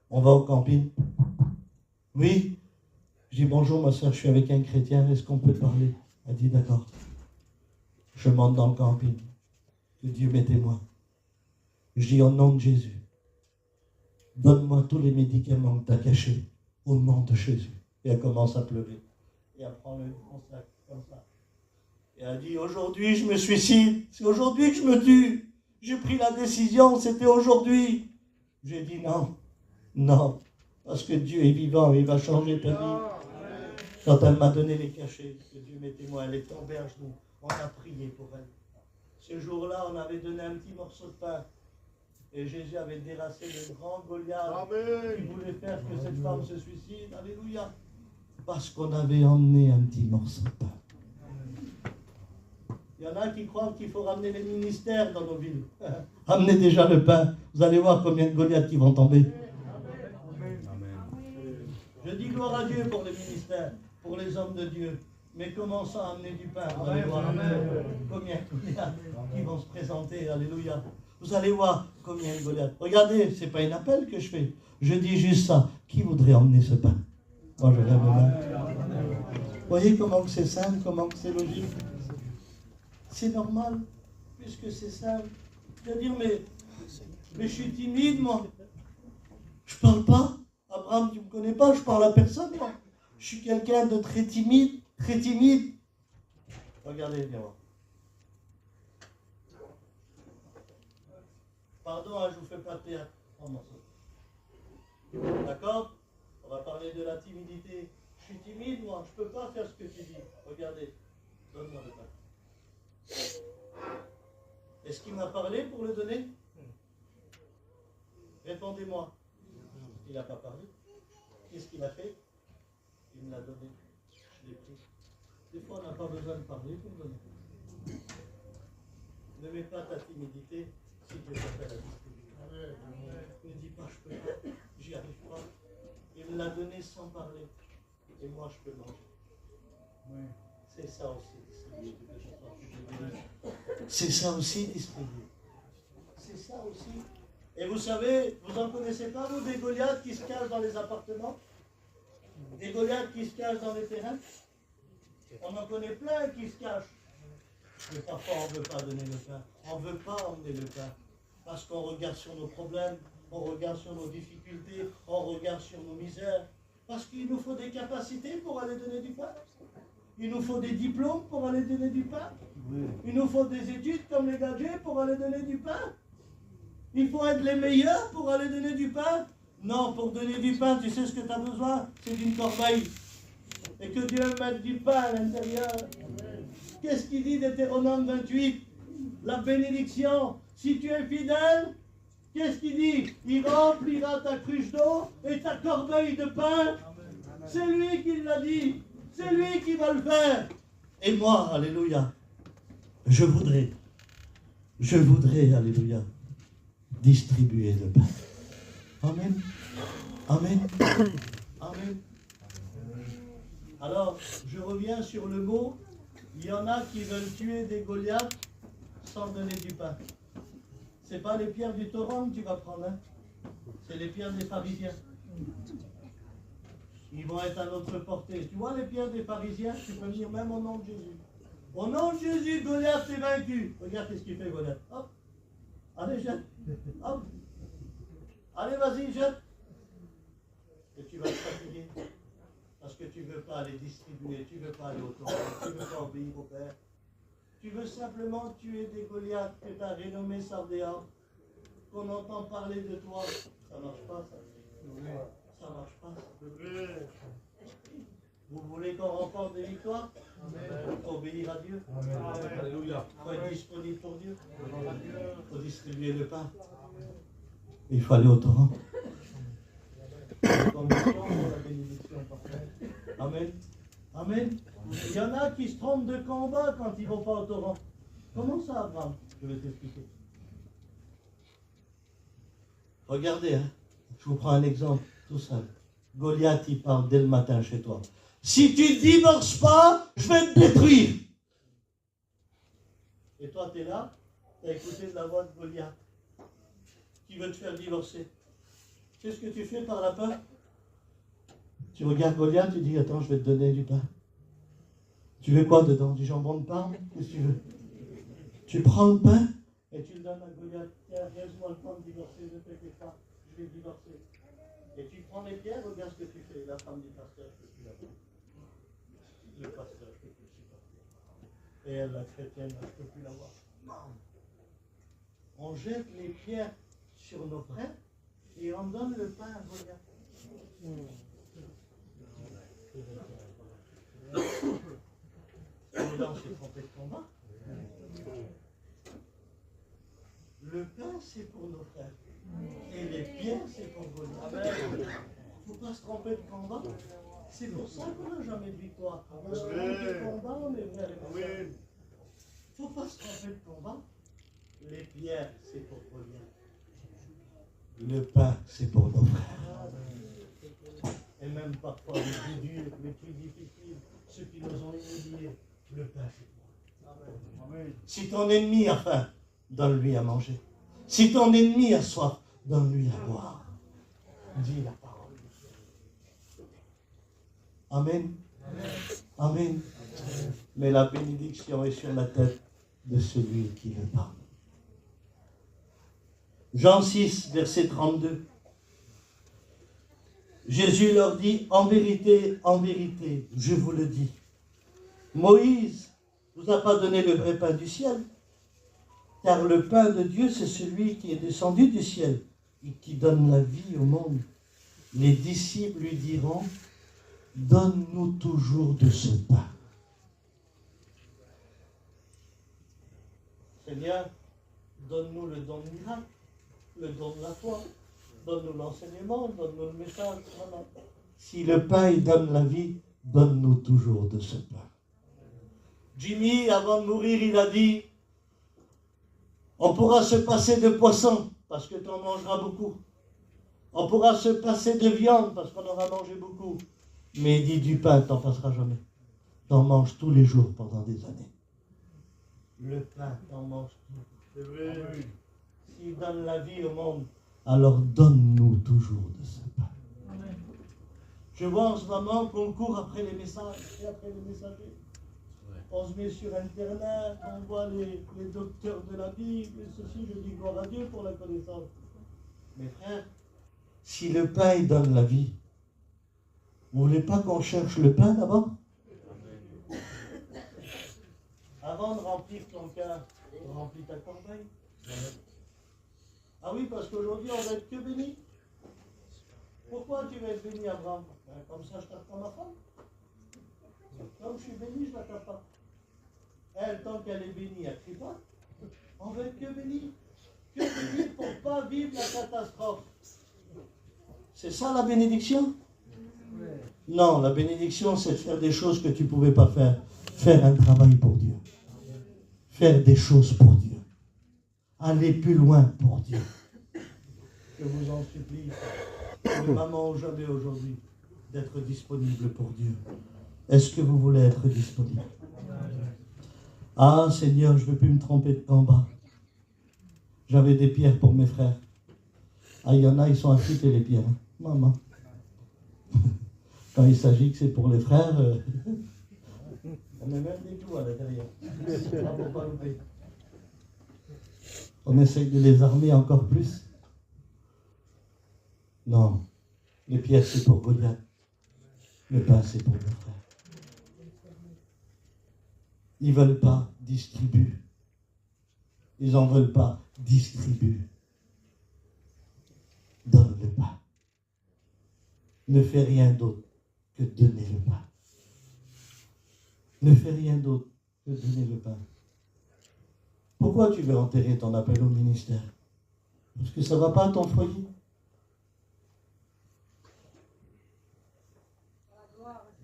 Speaker 1: on va au camping. Oui, Je dis bonjour ma soeur, je suis avec un chrétien, est-ce qu'on peut parler? Elle dit d'accord. Je monte dans le camping. Que Dieu m'est témoin. Je dis au nom de Jésus, donne-moi tous les médicaments que tu as cachés au nom de Jésus. Et elle commence à pleurer. Et elle prend le grand sac comme ça. Et elle dit, aujourd'hui je me suicide, c'est aujourd'hui que je me tue. J'ai pris la décision, c'était aujourd'hui. J'ai dit non, non, parce que Dieu est vivant, il va changer ta vie. Quand elle m'a donné les cachets, que Dieu m'est témoin, elle est tombée à genoux, on a prié pour elle. Ce jour-là, on avait donné un petit morceau de pain. Et Jésus avait dérassé le grand Goliath qui voulait faire que cette femme se suicide. Alléluia. Parce qu'on avait emmené un petit morceau de pain. Il y en a qui croient qu'il faut ramener les ministères dans nos villes. Amenez déjà le pain. Vous allez voir combien de Goliaths qui vont tomber. Je dis gloire à Dieu pour les ministères, pour les hommes de Dieu. Mais commençons à amener du pain. Vous allez voir combien de Goliaths qui vont se présenter. Alléluia. Vous allez voir combien de Goliaths. Regardez, ce n'est pas un appel que je fais. Je dis juste ça. Qui voudrait emmener ce pain? Moi, je lève la main. Vous voyez comment c'est simple, comment c'est logique? C'est normal, puisque c'est simple. Je veux dire, mais je suis timide, moi. Je ne parle pas. Abraham, tu ne me connais pas, je parle à personne, moi. Je suis quelqu'un de très timide, très timide. Regardez, viens voir. Pardon, hein, je ne vous fais pas de théâtre. D'accord? On va parler de la timidité. Je suis timide, moi, je ne peux pas faire ce que tu dis. Regardez, donne-moi le pain. Est-ce qu'il m'a parlé pour le donner? Répondez-moi. Il n'a pas parlé. Qu'est-ce qu'il a fait? Il me l'a donné. Je l'ai pris. Des fois, on n'a pas besoin de parler pour le donner. Ne mets pas ta timidité si tu es pas à la distribution. Ne dis pas, je peux pas, j'y arrive pas. Il me l'a donné sans parler. Et moi, je peux manger. C'est ça aussi, distribuer. C'est ça aussi, distribuer. C'est ça aussi. Et vous savez, vous en connaissez pas, vous, des Goliaths qui se cachent dans les appartements? Des Goliaths qui se cachent dans les terrains? On en connaît plein qui se cachent. Mais parfois, on ne veut pas donner le pain. On ne veut pas emmener le pain. Parce qu'on regarde sur nos problèmes, on regarde sur nos difficultés, on regarde sur nos misères. Parce qu'il nous faut des capacités pour aller donner du pain. Il nous faut des diplômes pour aller donner du pain. Il nous faut des études comme les gadgets pour aller donner du pain. Il faut être les meilleurs pour aller donner du pain. Non, pour donner du pain, tu sais ce que tu as besoin? C'est d'une corbeille. Et que Dieu mette du pain à l'intérieur. Qu'est-ce qu'il dit Deutéronome 28? La bénédiction. Si tu es fidèle, qu'est-ce qu'il dit? Il remplira ta cruche d'eau et ta corbeille de pain. C'est lui qui l'a dit. C'est lui qui va le faire. Et moi, alléluia, je voudrais, alléluia, distribuer le pain. Amen. Amen. Amen. Alors, je reviens sur le mot. Il y en a qui veulent tuer des Goliaths sans donner du pain. Ce n'est pas les pierres du torrent que tu vas prendre, hein. C'est les pierres des pharisiens. Ils vont être à notre portée. Tu vois les pierres des pharisiens? Tu peux venir même au nom de Jésus. Au nom de Jésus, Goliath est vaincu. Regarde ce qu'il fait, Goliath. Hop. Allez, jette. Hop. Allez, vas-y, jette. Et tu vas te fatiguer. Parce que tu ne veux pas aller distribuer, tu ne veux pas aller au torrent, tu ne veux pas obéir au Père. Tu veux simplement tuer des Goliaths que tu as renommés Sardéa, qu'on entend parler de toi. Ça ne marche pas, ça. Ça ne marche pas. Vous voulez qu'on remporte des victoires? Il faut obéir à Dieu. Il faut être disponible pour Dieu. Il faut distribuer le pain. Il faut aller au torrent. Amen. Amen. Il y en a qui se trompent de combat quand ils ne vont pas au torrent. Comment ça, Abraham? Je vais t'expliquer. Regardez, hein. Je vous prends un exemple tout simple. Goliath, il parle dès le matin chez toi. Si tu ne divorces pas, je vais te détruire. Et toi, tu es là, tu as écouté la voix de Goliath qui veut te faire divorcer. C'est ce que tu fais par la peur? Tu regardes Goliath, tu dis, attends, je vais te donner du pain. Tu veux quoi dedans? Du jambon de Parme? Qu'est-ce que tu veux? Tu prends le pain et tu le donnes à Goliath. Tiens, laisse-moi le temps de divorcer, ne t'inquiète pas, je vais divorcer. Et tu prends les pierres, regarde ce que tu fais. La femme du pasteur, je ne peux plus la voir. Le pasteur, je ne peux plus le supporter. Et elle, la chrétienne, je ne peux plus la voir. On jette les pierres sur nos frères et on donne le pain à Goliath. Et dans ces trompées de combat, le pain c'est pour nos frères et les pierres c'est pour Goliath. Il ne faut pas se tromper de combat. C'est pour ça qu'on n'a jamais de victoire. On se trompe de combat, mes frères et mes sœurs. Il ne faut pas se tromper de combat. Les pierres c'est pour Goliath. Le pain c'est pour nos frères. Et même parfois les plus durs, les plus difficiles, ceux qui nous ont humiliés, le pain c'est pour eux. Si ton ennemi a faim, donne-lui à manger. Si ton ennemi a soif, donne-lui à boire. Dis la parole. Amen. Amen. Mais la bénédiction est sur la tête de celui qui le parle. Jean 6, verset 32. Jésus leur dit, en vérité, je vous le dis, Moïse ne vous a pas donné le vrai pain du ciel, car le pain de Dieu, c'est celui qui est descendu du ciel et qui donne la vie au monde. Les disciples lui diront, donne-nous toujours de ce pain. Seigneur, donne-nous le don du miracle, le don de la foi. Donne-nous l'enseignement, donne-nous le message. Non. Si le pain il donne la vie, donne-nous toujours de ce pain. Jimmy, avant de mourir, il a dit, on pourra se passer de poisson, parce que tu en mangeras beaucoup. On pourra se passer de viande, parce qu'on aura mangé beaucoup. Mais il dit, du pain, tu n'en passeras jamais. Tu en manges tous les jours pendant des années. Le pain, tu en manges tout. C'est vrai. S'il donne la vie au monde, alors donne-nous toujours de ce pain. Amen. Je vois en ce moment qu'on court après les messages et après les messagers. Ouais. On se met sur Internet, on voit les docteurs de la Bible, et ceci, je dis gloire à Dieu pour la connaissance. Mes frères, si le pain il donne la vie, vous ne voulez pas qu'on cherche le pain d'abord? Avant de remplir ton cœur, remplis ta corbeille. Ah oui, parce qu'aujourd'hui, on va être que béni. Pourquoi tu vas être béni, Abraham? Comme ça, je ne tape pas ma femme. Comme je suis béni, je ne la tape pas. Elle, tant qu'elle est bénie, elle ne crie pas. On va être que béni. Que béni pour ne pas vivre la catastrophe. C'est ça la bénédiction? Non, la bénédiction, c'est de faire des choses que tu ne pouvais pas faire. Faire un travail pour Dieu. Faire des choses pour Dieu. Aller plus loin pour Dieu. Je vous en supplie, de maman ou jamais aujourd'hui, d'être disponible pour Dieu. Est-ce que vous voulez être disponible? Ah Seigneur, je ne veux plus me tromper de combat. J'avais des pierres pour mes frères. Ah, il y en a, ils sont affûtés les pierres. Hein. Maman. Quand il s'agit que c'est pour les frères, on met même des clous à l'intérieur. Pour ne pas louper. On essaye de les armer encore plus. Non, les pierres c'est pour Goliath. Le pain c'est pour nos frères. Ils ne veulent pas, distribue. Ils n'en veulent pas, distribue. Donne le pain. Ne fais rien d'autre que donner le pain. Ne fais rien d'autre que donner le pain. Pourquoi tu veux enterrer ton appel au ministère? Parce que ça ne va pas à ton foyer.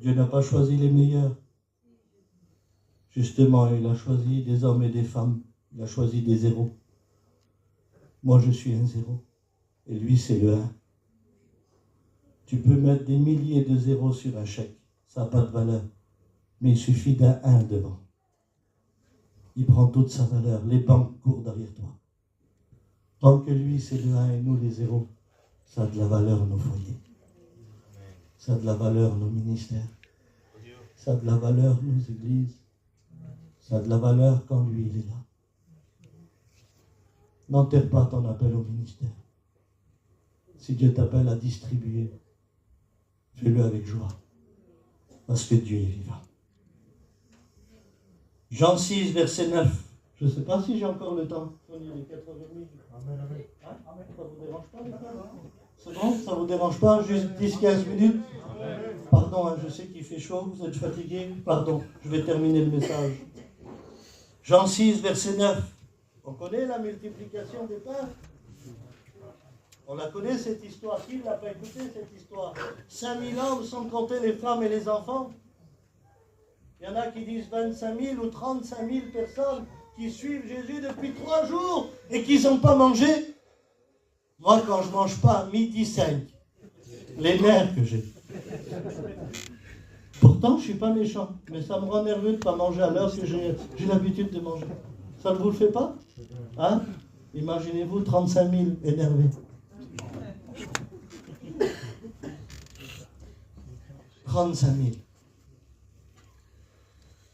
Speaker 1: Dieu n'a pas choisi les meilleurs. Justement, il a choisi des hommes et des femmes. Il a choisi des zéros. Moi, je suis un zéro. Et lui, c'est le 1. Tu peux mettre des milliers de zéros sur un chèque. Ça n'a pas de valeur. Mais il suffit d'un 1 devant. Il prend toute sa valeur. Les banques courent derrière toi. Tant que lui, c'est le 1 et nous, les zéros, ça a de la valeur nos foyers. Ça a de la valeur, nos ministères. Ça a de la valeur, nos églises. Ça a de la valeur quand lui, il est là. N'enterre pas ton appel au ministère. Si Dieu t'appelle à distribuer, fais-le avec joie. Parce que Dieu est vivant. Jean 6, verset 9. Je ne sais pas si j'ai encore le temps. On est les 4h30. Amen, amen. Hein? Ça ne vous dérange pas, les gars? C'est bon? Ça ne vous dérange pas? Juste 10-15 minutes? Pardon, hein, je sais qu'il fait chaud, vous êtes fatigués. Pardon, je vais terminer le message. Jean 6, verset 9. On connaît la multiplication des pains? On la connaît cette histoire. Qui ne l'a pas écoutée cette histoire? 5000 hommes sans compter les femmes et les enfants. Il y en a qui disent 25 000 ou 35 000 personnes qui suivent Jésus depuis 3 jours et qui n'ont pas mangé. Moi, quand je ne mange pas à midi 5, les nerfs que j'ai. Pourtant, je ne suis pas méchant, mais ça me rend nerveux de ne pas manger à l'heure que j'ai l'habitude de manger. Ça ne vous le fait pas? Hein? Imaginez-vous 35 000 énervés. 35 000.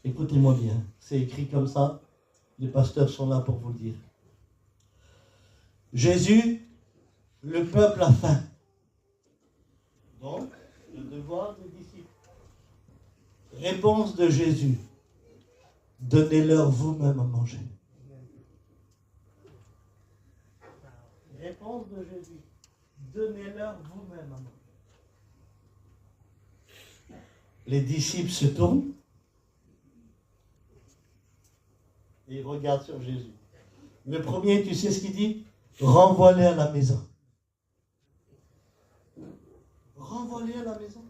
Speaker 1: Écoutez-moi bien, c'est écrit comme ça. Les pasteurs sont là pour vous le dire. Jésus, le peuple a faim. Donc, le devoir des disciples. Réponse de Jésus. Donnez-leur vous-même à manger. Réponse de Jésus. Donnez-leur vous-même à manger. Les disciples se tournent et ils regardent sur Jésus. Le premier, tu sais ce qu'il dit? Renvoie-les à la maison. Renvoie-les à la maison.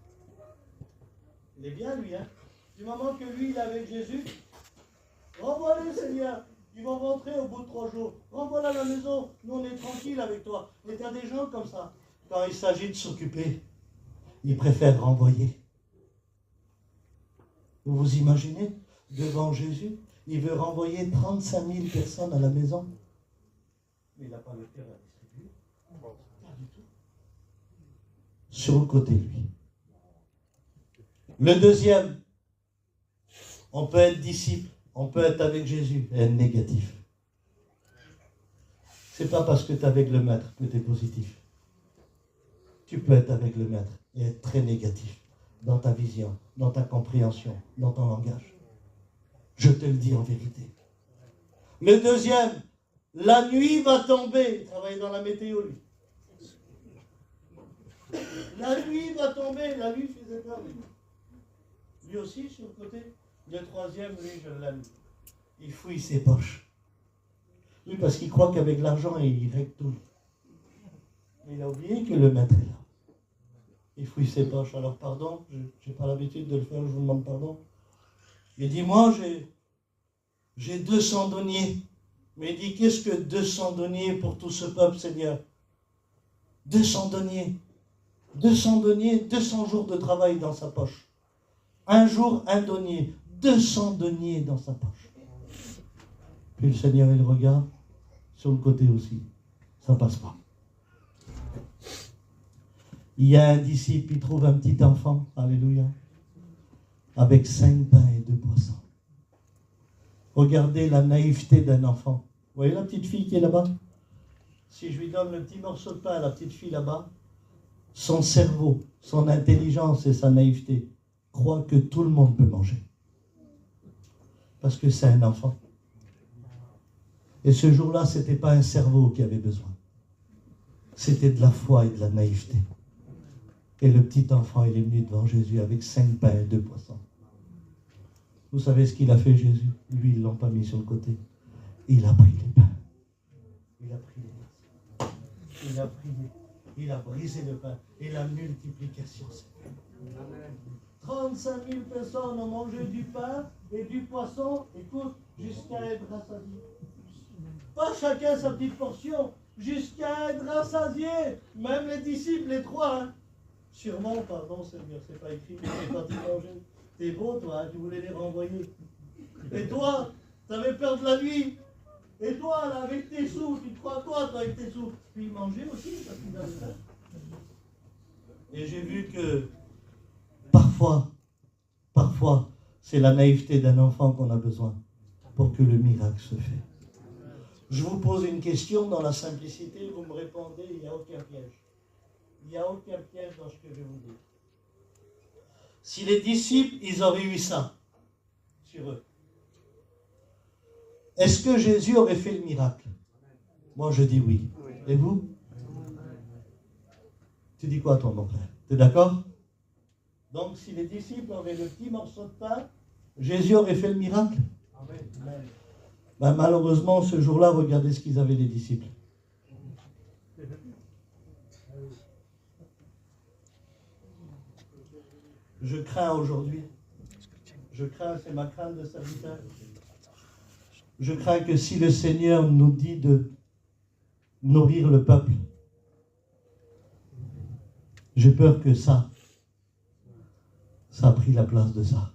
Speaker 1: Il est bien, lui, hein? Du moment que lui, il est avec Jésus, renvoie-les, Seigneur. Ils vont rentrer au bout de 3 jours. Renvoie-les à la maison. Nous, on est tranquille avec toi. Mais tu as des gens comme ça. Quand il s'agit de s'occuper, ils préfèrent renvoyer. Vous vous imaginez, devant Jésus, il veut renvoyer 35 000 personnes à la maison. Mais il n'a pas le cœur à distribuer. Pas du tout. Sur le côté, lui. Le deuxième, on peut être disciple, on peut être avec Jésus et être négatif. C'est pas parce que tu es avec le maître que tu es positif. Tu peux être avec le maître et être très négatif dans ta vision, dans ta compréhension, dans ton langage. Je te le dis en vérité. Le deuxième, la nuit va tomber. Il travaille dans la météo, lui. La nuit va tomber. La nuit faisait peur, lui. Lui aussi, sur le côté. Le troisième, lui, je l'aime. Il fouille ses poches. Lui, parce qu'il croit qu'avec l'argent, il règle tout. Mais il a oublié que le maître est là. Il fouille ses poches. Alors, pardon, je n'ai pas l'habitude de le faire, je vous demande pardon. Il dit, moi, j'ai 200 deniers. Mais il dit, qu'est-ce que 200 deniers pour tout ce peuple, Seigneur? 200 deniers. 200 deniers, 200 jours de travail dans sa poche. Un jour, un denier. 200 deniers dans sa poche. Puis le Seigneur, il regarde sur le côté aussi. Ça passe pas. Il y a un disciple, il trouve un petit enfant, alléluia, avec 5 pains et 2 poissons. Regardez la naïveté d'un enfant. Vous voyez la petite fille qui est là-bas? Si je lui donne le petit morceau de pain à la petite fille là-bas, son cerveau, son intelligence et sa naïveté croient que tout le monde peut manger. Parce que c'est un enfant. Et ce jour-là, ce n'était pas un cerveau qui avait besoin. C'était de la foi et de la naïveté. Et le petit enfant, il est venu devant Jésus avec 5 pains et 2 poissons. Vous savez ce qu'il a fait, Jésus? Lui, ils ne l'ont pas mis sur le côté. Il a pris les pains. Il a pris les poissons. Il a brisé le pain. Et la multiplication s'est faite. 35 000 personnes ont mangé du pain et du poisson, écoute, jusqu'à être rassasiés. Pas chacun sa petite portion, jusqu'à être rassasiés. Même les disciples, les 3. Hein. Sûrement, pardon Seigneur, c'est pas écrit, mais c'est parti manger. T'es beau, toi, hein, tu voulais les renvoyer. Et toi, t'avais peur de la nuit. Et toi, là, avec tes sous, tu te crois quoi, toi, avec tes sous? Puis manger aussi, parce qu'il avait faim. Et j'ai vu que Parfois, c'est la naïveté d'un enfant qu'on a besoin pour que le miracle se fait. Je vous pose une question dans la simplicité, vous me répondez, il n'y a aucun piège. Il n'y a aucun piège dans ce que je vais vous dire. Si les disciples, ils auraient eu ça sur eux, est-ce que Jésus aurait fait le miracle? Moi, je dis oui. Et vous? Tu dis quoi, toi, mon frère? Tu es d'accord? Donc, si les disciples avaient le petit morceau de pain, Jésus aurait fait le miracle? Amen. Ben, malheureusement, ce jour-là, regardez ce qu'ils avaient, les disciples. Je crains aujourd'hui. Je crains, c'est ma crainte de serviteur. Je crains que si le Seigneur nous dit de nourrir le peuple, j'ai peur que ça a pris la place de ça.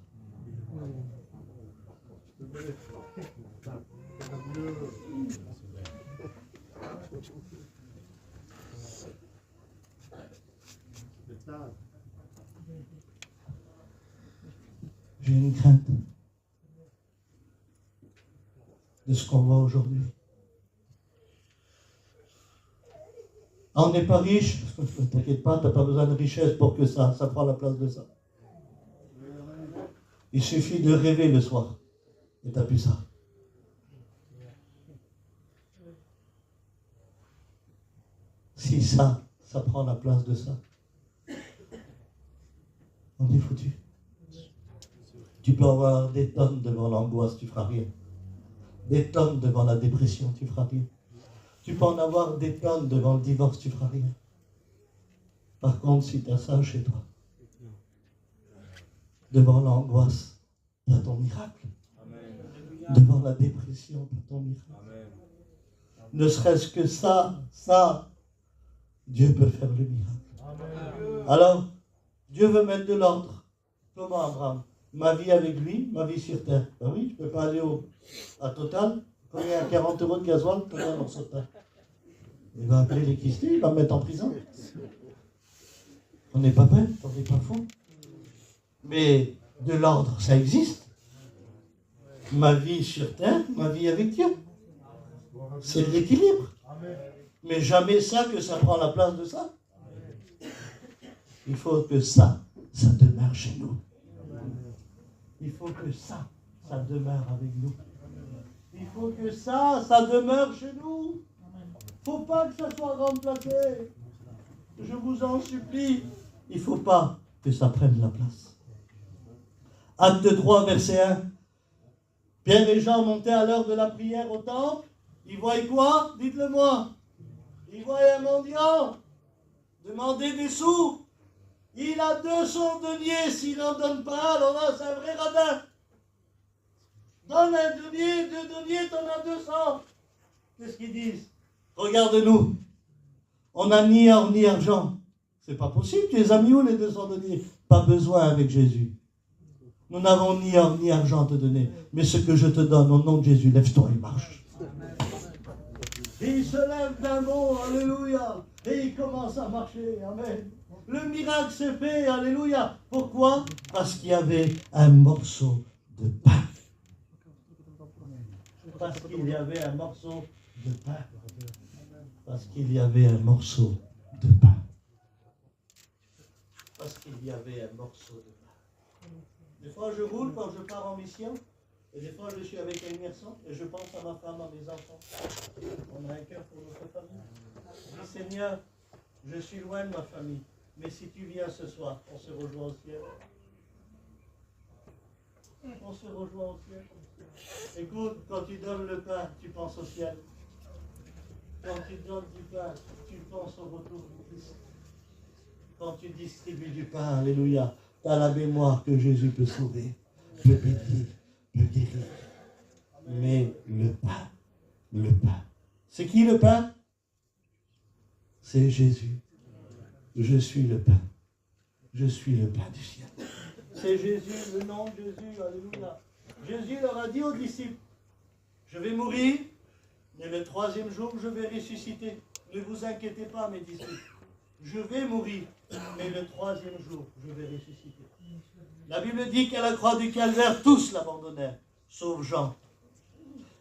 Speaker 1: J'ai une crainte de ce qu'on voit aujourd'hui. On n'est pas riche, ne t'inquiète pas, tu n'as pas besoin de richesse pour que ça prend la place de ça. Il suffit de rêver le soir et tu n'as plus ça. Si ça prend la place de ça, on est foutu. Tu peux avoir des tonnes devant l'angoisse, tu ne feras rien. Des tonnes devant la dépression, tu ne feras rien. Tu peux en avoir des tonnes devant le divorce, tu ne feras rien. Par contre, si tu as ça chez toi, devant l'angoisse, tu as ton miracle. Amen. Devant la dépression, tu as ton miracle. Amen. Ne serait-ce que ça, Dieu peut faire le miracle. Amen. Alors, Dieu veut mettre de l'ordre. Comment, Abraham? Ma vie avec lui, ma vie sur terre. Ben oui, je ne peux pas aller à Total. Combien? 40 € de gasoil, combien un morceau de pain? Il va appeler les quistés, il va me mettre en prison. On n'est pas bête, on n'est pas fou. Mais de l'ordre, ça existe. Ma vie sur terre, ma vie avec Dieu. C'est l'équilibre. Mais jamais ça que ça prend la place de ça. Il faut que ça demeure chez nous. Il faut que ça demeure avec nous. Il faut que ça demeure chez nous. Il ne faut pas que ça soit remplacé. Je vous en supplie. Il ne faut pas que ça prenne la place. Acte 3, verset 1. Pierre et Jean montaient à l'heure de la prière au temple. Ils voient quoi? Dites-le moi. Ils voient un mendiant demander des sous. Il a 200 deniers. S'il n'en donne pas, alors là, c'est un vrai radin. Donne un denier, 2 deniers, t'en as 200. Qu'est-ce qu'ils disent? Regarde-nous. On n'a ni or ni argent. C'est pas possible. Tu les as mis où les 200 deniers? Pas besoin avec Jésus. Nous n'avons ni or ni argent à te donner. Mais ce que je te donne, au nom de Jésus, lève-toi et marche. Et il se lève d'un bond, alléluia. Et il commence à marcher, amen. Le miracle s'est fait, alléluia. Pourquoi? Parce qu'il y avait un morceau de pain. Parce qu'il y avait un morceau de pain. Parce qu'il y avait un morceau de pain. Parce qu'il y avait un morceau de pain. Des fois, je roule quand je pars en mission. Et des fois, je suis avec un garçon et je pense à ma femme, à mes enfants. On a un cœur pour notre famille. Je dis, Seigneur, je suis loin de ma famille. Mais si tu viens ce soir, on se rejoint au ciel. On se rejoint au ciel. Écoute, quand tu donnes le pain, tu penses au ciel. Quand tu donnes du pain, tu penses au retour du Christ. Quand tu distribues du pain, alléluia, tu as la mémoire que Jésus peut sauver, peut bénir, peut guérir. Mais le pain. C'est qui le pain? C'est Jésus. Je suis le pain. Je suis le pain du ciel. C'est Jésus, le nom de Jésus, alléluia. Jésus leur a dit aux disciples, je vais mourir, mais le 3e jour, je vais ressusciter. Ne vous inquiétez pas, mes disciples. je vais mourir, mais le troisième jour, je vais ressusciter. La Bible dit qu'à la croix du calvaire, tous l'abandonnèrent, sauf Jean.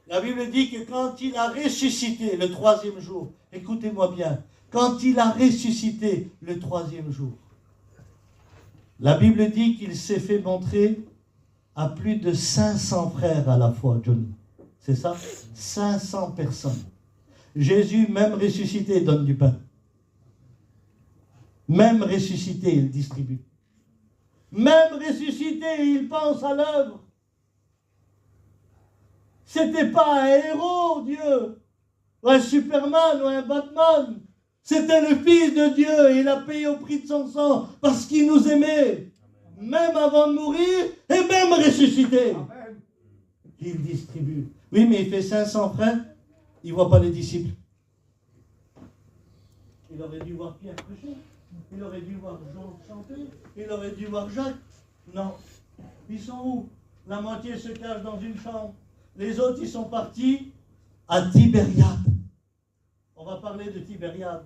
Speaker 1: La Bible dit que quand il a ressuscité le troisième jour, écoutez-moi bien, quand il a ressuscité le troisième jour, la Bible dit qu'il s'est fait montrer à plus de 500 frères à la fois, Johnny. C'est ça? 500 personnes. Jésus, même ressuscité, donne du pain. Même ressuscité, il distribue. Même ressuscité, il pense à l'œuvre. C'était pas un héros, Dieu, ou un Superman, ou un Batman. C'était le Fils de Dieu, et il a payé au prix de son sang, parce qu'il nous aimait. Même avant de mourir, et même ressuscité. Amen. Il distribue. Oui, mais il fait 500 frères, il ne voit pas les disciples. Il aurait dû voir Pierre prêcher, il aurait dû voir Jean chanter, il aurait dû voir Jacques. Non. Ils sont où? La moitié se cache dans une chambre. Les autres, ils sont partis à Tibériade. On va parler de Tibériade.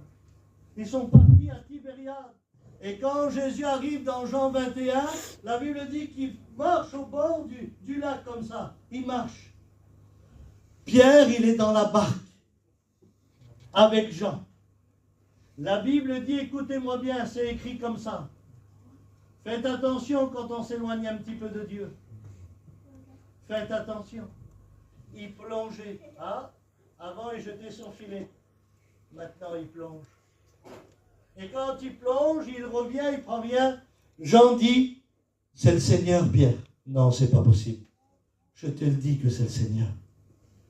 Speaker 1: Ils sont partis à Tibériade. Et quand Jésus arrive dans Jean 21, la Bible dit qu'il marche au bord du lac comme ça. Il marche. Pierre, il est dans la barque avec Jean. La Bible dit, écoutez-moi bien, c'est écrit comme ça. Faites attention quand on s'éloigne un petit peu de Dieu. Faites attention. Il plongeait. Ah, avant il jetait son filet. Maintenant il plonge. Et quand il plonge, il revient, il prend bien. Jean dit, c'est le Seigneur, Pierre. Non, c'est pas possible. Je te le dis que c'est le Seigneur.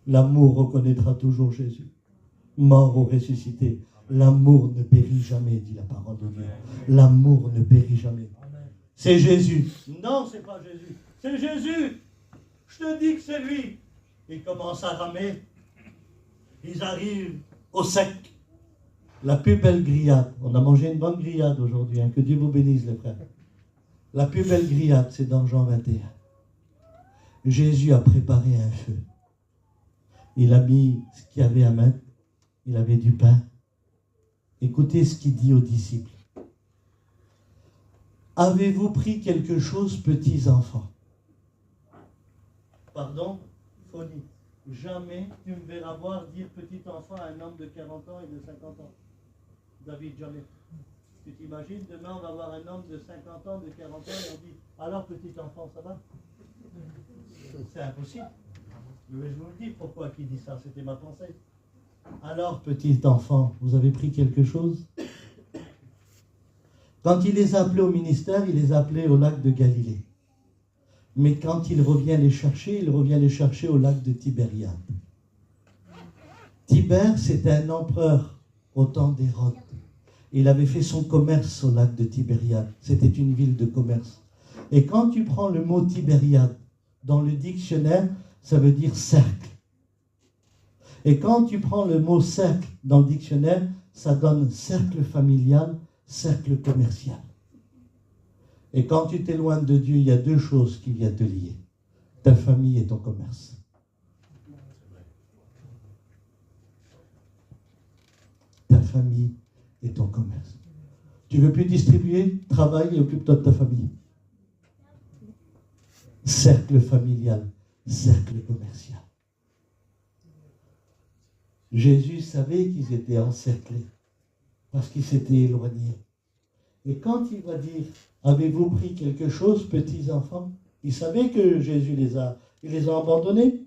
Speaker 1: L'amour reconnaîtra toujours Jésus. Mort ou ressuscité. L'amour ne périt jamais, dit la parole de Dieu. L'amour ne périt jamais. C'est Jésus. Non, c'est pas Jésus. C'est Jésus. Je te dis que c'est lui. Ils commencent à ramer. Ils arrivent au sec. La plus belle grillade. On a mangé une bonne grillade aujourd'hui. Hein. Que Dieu vous bénisse, les frères. La plus belle grillade, c'est dans Jean 21. Jésus a préparé un feu. Il a mis ce qu'il y avait à mettre. Il avait du pain. Écoutez ce qu'il dit aux disciples. Avez-vous pris quelque chose, petits enfants? Pardon, folie. Jamais tu me verras voir dire petit enfant à un homme de 40 ans et de 50 ans. David, jamais. Tu t'imagines, demain on va voir un homme de 50 ans, de 40 ans et on dit, alors petit enfant, ça va? C'est impossible. Mais je vous le dis, pourquoi qui dit ça? C'était ma pensée. Alors petit enfant, vous avez pris quelque chose? Quand il les a appelés au ministère, il les a appelés au lac de Galilée. Mais quand il revient les chercher, il revient les chercher au lac de Tibériade. Tibère, c'était un empereur au temps d'Hérode. Il avait fait son commerce au lac de Tibériade. C'était une ville de commerce. Et quand tu prends le mot Tibériade, dans le dictionnaire, ça veut dire cercle. Et quand tu prends le mot cercle dans le dictionnaire, ça donne cercle familial, cercle commercial. Et quand tu t'éloignes de Dieu, il y a deux choses qui viennent te lier. Ta famille et ton commerce. Ta famille et ton commerce. Tu ne veux plus distribuer? Travaille et occupe-toi de ta famille. Cercle familial, cercle commercial. Jésus savait qu'ils étaient encerclés parce qu'ils s'étaient éloignés. Et quand il va dire, avez-vous pris quelque chose, petits enfants? Il savait que Jésus les a abandonnés.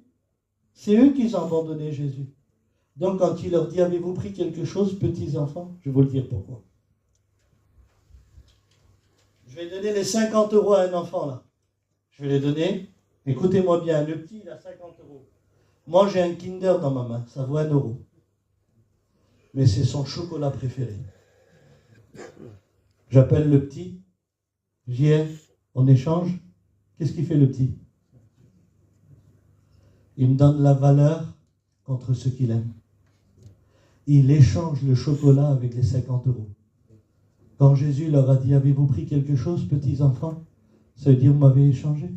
Speaker 1: C'est eux qui ont abandonné Jésus. Donc quand il leur dit, avez-vous pris quelque chose, petits enfants? Je vais vous le dire pourquoi. Je vais donner les 50 € à un enfant là. Je vais les donner. Écoutez-moi bien, le petit il a 50 €. Moi j'ai un Kinder dans ma main, ça vaut 1 €. Mais c'est son chocolat préféré. J'appelle le petit, j'y ai, on échange. Qu'est-ce qu'il fait le petit? Il me donne la valeur contre ce qu'il aime. Il échange le chocolat avec les 50 €. Quand Jésus leur a dit, avez-vous pris quelque chose, petits enfants? Ça veut dire, vous m'avez échangé.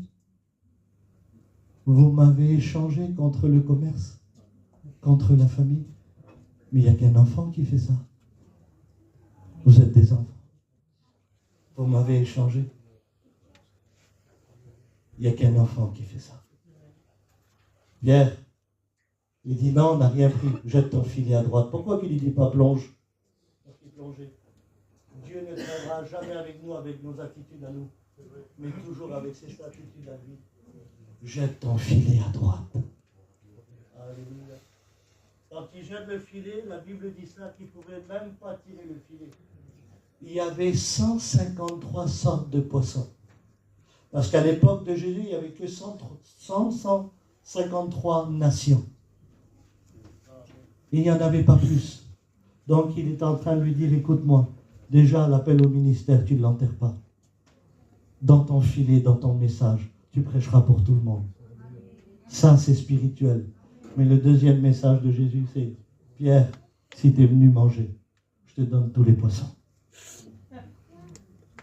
Speaker 1: Vous m'avez échangé contre le commerce, contre la famille. Mais il n'y a qu'un enfant qui fait ça. Vous êtes des enfants. Vous m'avez échangé. Il n'y a qu'un enfant qui fait ça. Pierre, il dit non, on n'a rien pris. Jette ton filet à droite. Pourquoi qu'il ne dit pas plonge? Parce qu'il plongeait. Dieu ne traînera jamais avec nous, avec nos attitudes à nous, mais toujours avec ses attitudes à lui. Jette ton filet à droite. Alléluia. Quand il jette le filet, la Bible dit ça, qu'il ne pouvait même pas tirer le filet. Il y avait 153 sortes de poissons. Parce qu'à l'époque de Jésus, il n'y avait que 153 nations. Il n'y en avait pas plus. Donc il est en train de lui dire, écoute-moi, déjà l'appel au ministère, tu ne l'enterres pas. Dans ton filet, dans ton message, tu prêcheras pour tout le monde. Ça, c'est spirituel. Mais le deuxième message de Jésus, c'est, Pierre, si tu es venu manger, je te donne tous les poissons.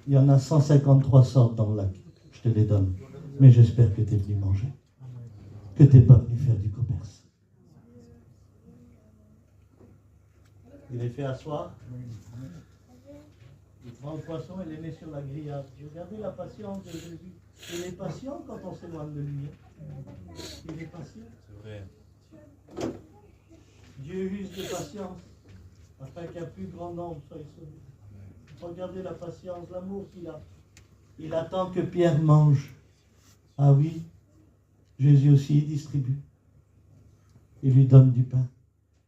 Speaker 1: Il y en a 153 sortes dans le lac. Je te les donne. Mais j'espère que tu es venu manger. Que tu n'es pas venu faire du commerce. Il est fait asseoir. Il prend le poisson et les met sur la grillade. Regardez la patience de Jésus. Il est patient quand on s'éloigne de lui. Il est patient. C'est vrai. Dieu use de patience afin qu'un plus grand nombre soit sauvé. Regardez la patience, l'amour qu'il a. Il attend que Pierre mange. Ah oui, Jésus aussi distribue. Il lui donne du pain.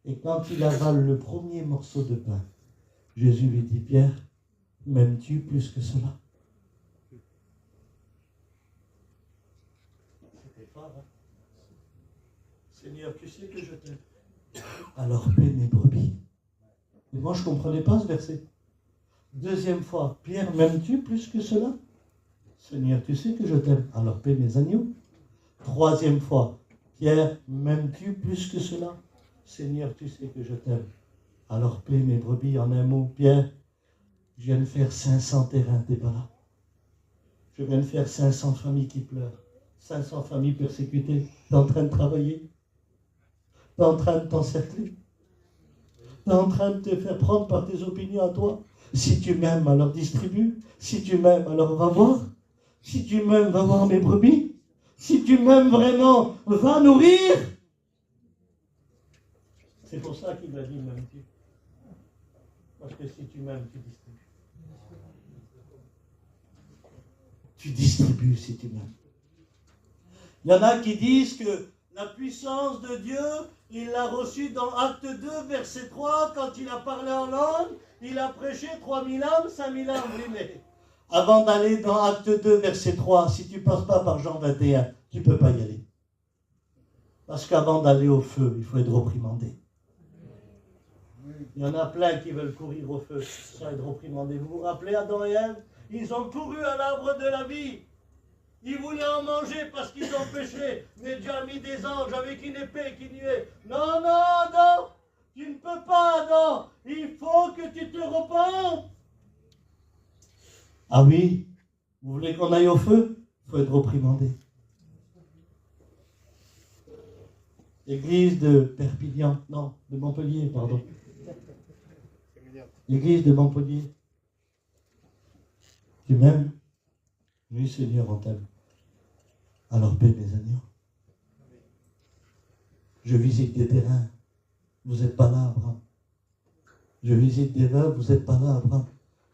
Speaker 1: Et quand il avale le premier morceau de pain, Jésus lui dit, Pierre, m'aimes-tu plus que cela? C'était fort, hein? Seigneur, tu sais que je t'aime. Alors paie mes brebis. Et moi, je ne comprenais pas ce verset. Deuxième fois, Pierre, m'aimes-tu plus que cela? Seigneur, tu sais que je t'aime. Alors paie mes agneaux. Troisième fois, Pierre, m'aimes-tu plus que cela? Seigneur, tu sais que je t'aime. Alors paie mes brebis. En un mot, Pierre, je viens de faire 500 terrains, t'es pas là. Je viens de faire 500 familles qui pleurent. 500 familles persécutées. T'es en train de travailler. T'es en train de t'encercler. T'es en train de te faire prendre par tes opinions à toi. Si tu m'aimes, alors distribue. Si tu m'aimes, alors va voir. Si tu m'aimes, va voir mes brebis. Si tu m'aimes vraiment, va nourrir. C'est pour ça qu'il a dit m'aimes-tu. Parce que si tu m'aimes, tu distribues. Tu distribues si tu m'aimes. Il y en a qui disent que la puissance de Dieu, il l'a reçue dans Acte 2, verset 3, quand il a parlé en langue, il a prêché 3000 âmes, 5000 âmes. Oui, mais avant d'aller dans Acte 2, verset 3, si tu ne passes pas par Jean 21, tu ne peux pas y aller. Parce qu'avant d'aller au feu, il faut être reprimandé. Il y en a plein qui veulent courir au feu sans être reprimandés. Vous vous rappelez Adam et Ève? Ils ont couru à l'arbre de la vie. Ils voulaient en manger parce qu'ils ont péché. Mais Dieu a mis des anges avec une épée qui nuait. Non, non, Adam, tu ne peux pas, Adam. Il faut que tu te repentes. Ah oui, vous voulez qu'on aille au feu? Il faut être reprimandé. L'église de Perpignan, non, de Montpellier, pardon. L'église de Montpellier. Tu m'aimes? Oui, Seigneur, on t'aime. Alors paie mes agneaux. Je visite des terrains. Vous n'êtes pas là, Abraham. Je visite des veuves. Vous n'êtes pas là, Abraham.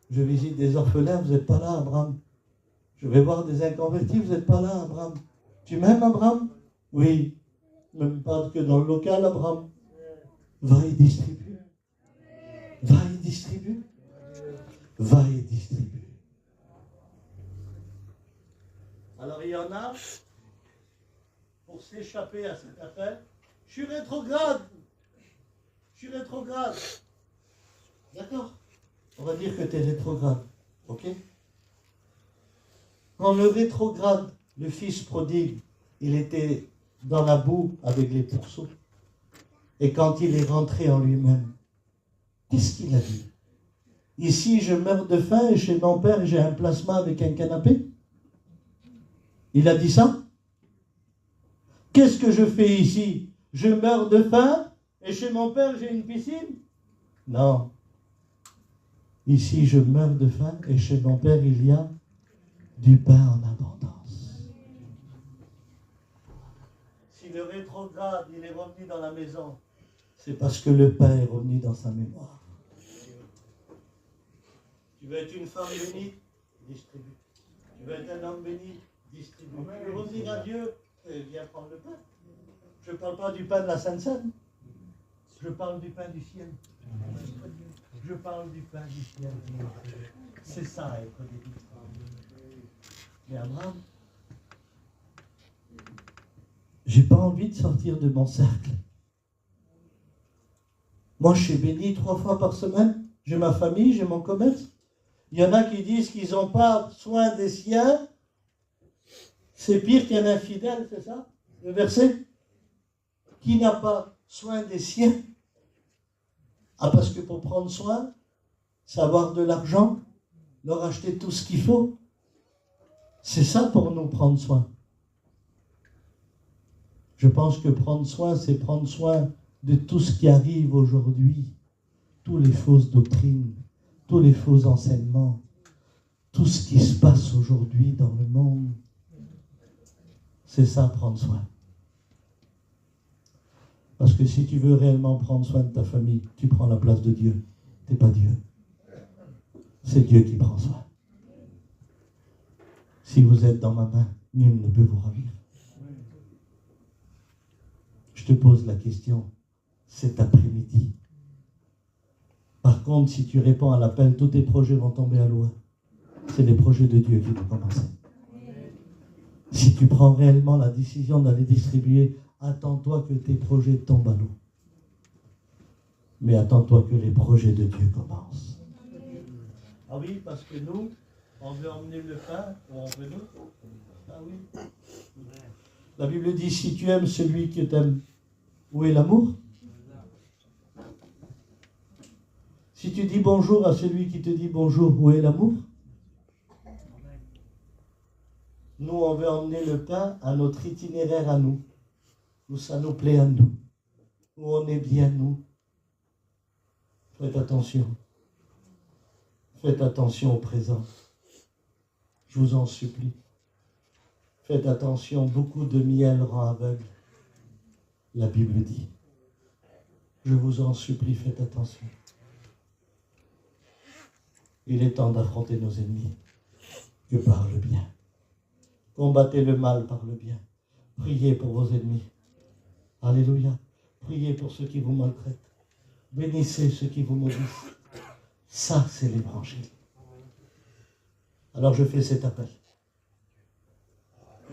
Speaker 1: Je visite des orphelins. Vous n'êtes pas là, Abraham. Je vais voir des inconvertis. Vous n'êtes pas là, Abraham. Tu m'aimes, Abraham? Oui. Même pas que dans le local, Abraham. Va et distribue. Va et distribue. Va et distribue. Alors il y en a, pour s'échapper à cet appel, je suis rétrograde. Je suis rétrograde. D'accord? On va dire que tu es rétrograde. Ok? Quand le rétrograde, le fils prodigue, il était dans la boue avec les pourceaux. Et quand il est rentré en lui-même, qu'est-ce qu'il a dit? Ici, je meurs de faim et chez mon père, j'ai un plasma avec un canapé. Il a dit ça? Qu'est-ce que je fais ici? Je meurs de faim et chez mon père, j'ai une piscine? Non. Ici, je meurs de faim et chez mon Père, il y a du pain en abondance. Si le rétrograde, il est revenu dans la maison, c'est parce que le pain est revenu dans sa mémoire. Tu veux être une femme bénie? Distribue. Tu veux être un homme béni? Distribue. Tu veux revenir à Dieu? Viens prendre le pain. Je ne parle pas du pain de la Sainte-Seine. Je parle du pain du ciel. Je parle du pain du ciel. C'est ça, être béni. Mais Abraham, j'ai pas envie de sortir de mon cercle. Moi, je suis béni 3 fois par semaine. J'ai ma famille, j'ai mon commerce. Il y en a qui disent qu'ils n'ont pas soin des siens. C'est pire qu'un infidèle, c'est ça? Le verset? Qui n'a pas soin des siens? Ah, parce que pour prendre soin, c'est avoir de l'argent, leur acheter tout ce qu'il faut. C'est ça pour nous prendre soin. Je pense que prendre soin, c'est prendre soin de tout ce qui arrive aujourd'hui. Toutes les fausses doctrines, tous les faux enseignements, tout ce qui se passe aujourd'hui dans le monde. C'est ça, prendre soin. Parce que si tu veux réellement prendre soin de ta famille, tu prends la place de Dieu. Tu n'es pas Dieu. C'est Dieu qui prend soin. Si vous êtes dans ma main, nul ne peut vous ravir. Je te pose la question cet après-midi. Par contre, si tu réponds à l'appel, tous tes projets vont tomber à l'eau. C'est les projets de Dieu qui vont commencer. Si tu prends réellement la décision d'aller distribuer, attends-toi que tes projets tombent à l'eau. Mais attends-toi que les projets de Dieu commencent. Ah oui, parce que nous, on veut emmener le pain, on veut nous. Ah oui. La Bible dit, si tu aimes celui que tu aimes, où est l'amour? Si tu dis bonjour à celui qui te dit bonjour, où est l'amour? Nous, on veut emmener le pain à notre itinéraire à nous, où ça nous plaît à nous, où on est bien nous. Faites attention. Faites attention au présent. Je vous en supplie. Faites attention, beaucoup de miel rend aveugle. La Bible dit. Je vous en supplie, faites attention. Il est temps d'affronter nos ennemis. Que par le bien. Combattez le mal par le bien. Priez pour vos ennemis. Alléluia. Priez pour ceux qui vous maltraitent. Bénissez ceux qui vous maudissent. Ça, c'est l'évangile. Alors je fais cet appel.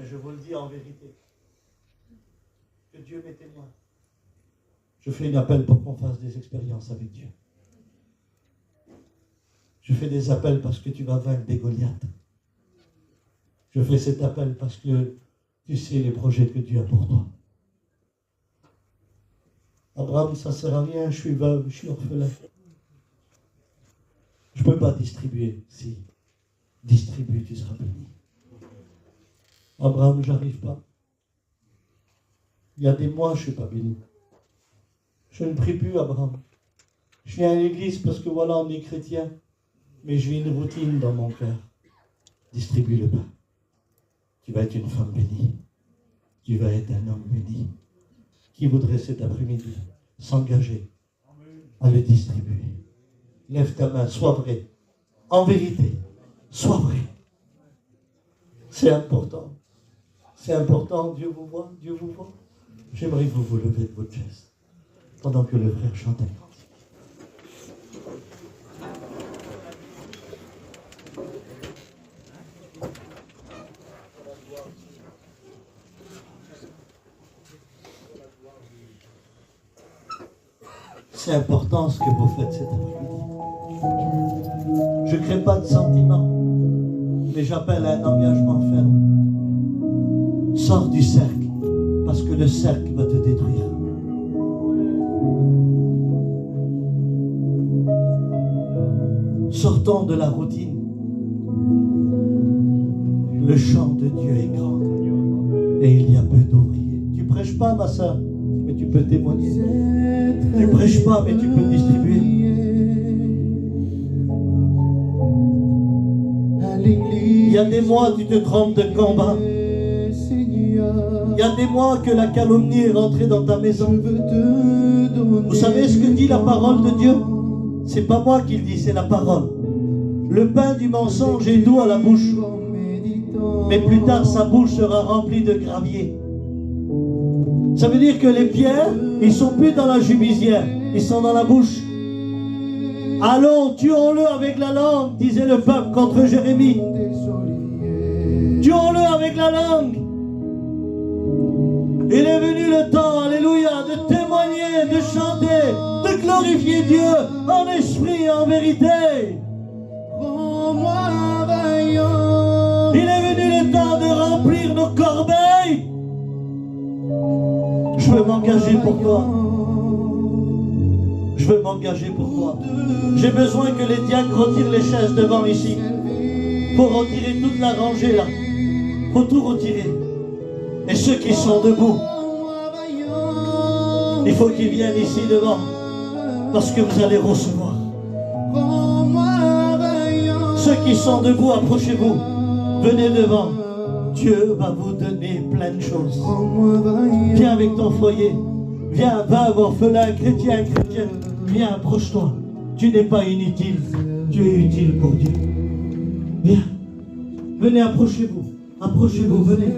Speaker 1: Et je vous le dis en vérité. Que Dieu m'est témoin. Je fais un appel pour qu'on fasse des expériences avec Dieu. Je fais des appels parce que tu vas vaincre des Goliaths. Je fais cet appel parce que tu sais les projets que Dieu a pour toi. Abraham, ça ne sert à rien, je suis veuve, je suis orphelin. Je ne peux pas distribuer. Si, distribue, tu seras béni. Abraham, j'arrive pas. Il y a des mois, je ne suis pas béni. Je ne prie plus, Abraham. Je viens à l'église parce que voilà, on est chrétien. Mais je vis une routine dans mon cœur. Distribue le pain. Tu vas être une femme bénie. Tu vas être un homme béni. Qui voudrait cet après-midi s'engager à le distribuer? Lève ta main, sois vrai. En vérité, sois vrai. C'est important. C'est important, Dieu vous voit, Dieu vous voit. J'aimerais que vous vous levez de votre chaise pendant que le frère chante un cantique. C'est important ce que vous faites cet après-midi. Je ne crée pas de sentiments, mais j'appelle à un engagement ferme. Sors du cercle, parce que le cercle va te détruire. Sortons de la routine. Le champ de Dieu est grand et il y a peu d'ouvriers. Tu prêches pas, ma soeur, mais tu peux témoigner. Tu prêches pas, mais tu peux distribuer. y a des mois, tu te trompes de combat. Il y a des mois que la calomnie est rentrée dans ta maison. Vous savez ce que dit la parole de Dieu? C'est pas moi qui le dis, c'est la parole. Le pain du mensonge est doux à la bouche, mais plus tard sa bouche sera remplie de gravier. Ça veut dire que les pierres, ils sont plus dans la jubisière, ils sont dans la bouche. Allons, tuons-le avec la langue, disait le peuple contre Jérémie. Tuons-le avec la langue. Il est venu le temps, alléluia, de témoigner, de chanter, de glorifier Dieu en esprit et en vérité. Il est venu le temps de remplir nos corbeilles. Je veux m'engager pour toi. Je veux m'engager pour toi. J'ai besoin que les diacres retirent les chaises devant ici. Faut retirer toute la rangée là. Faut tout retirer. Et ceux qui sont debout, il faut qu'ils viennent ici devant. Parce que vous allez recevoir. Ceux qui sont debout, approchez-vous. Venez devant. Dieu va vous donner plein de choses. Viens avec ton foyer. Viens, veuve, orphelin, chrétien, chrétienne. Viens, approche-toi. Tu n'es pas inutile. Tu es utile pour Dieu. Viens. Venez, approchez-vous. Approchez-vous, venez.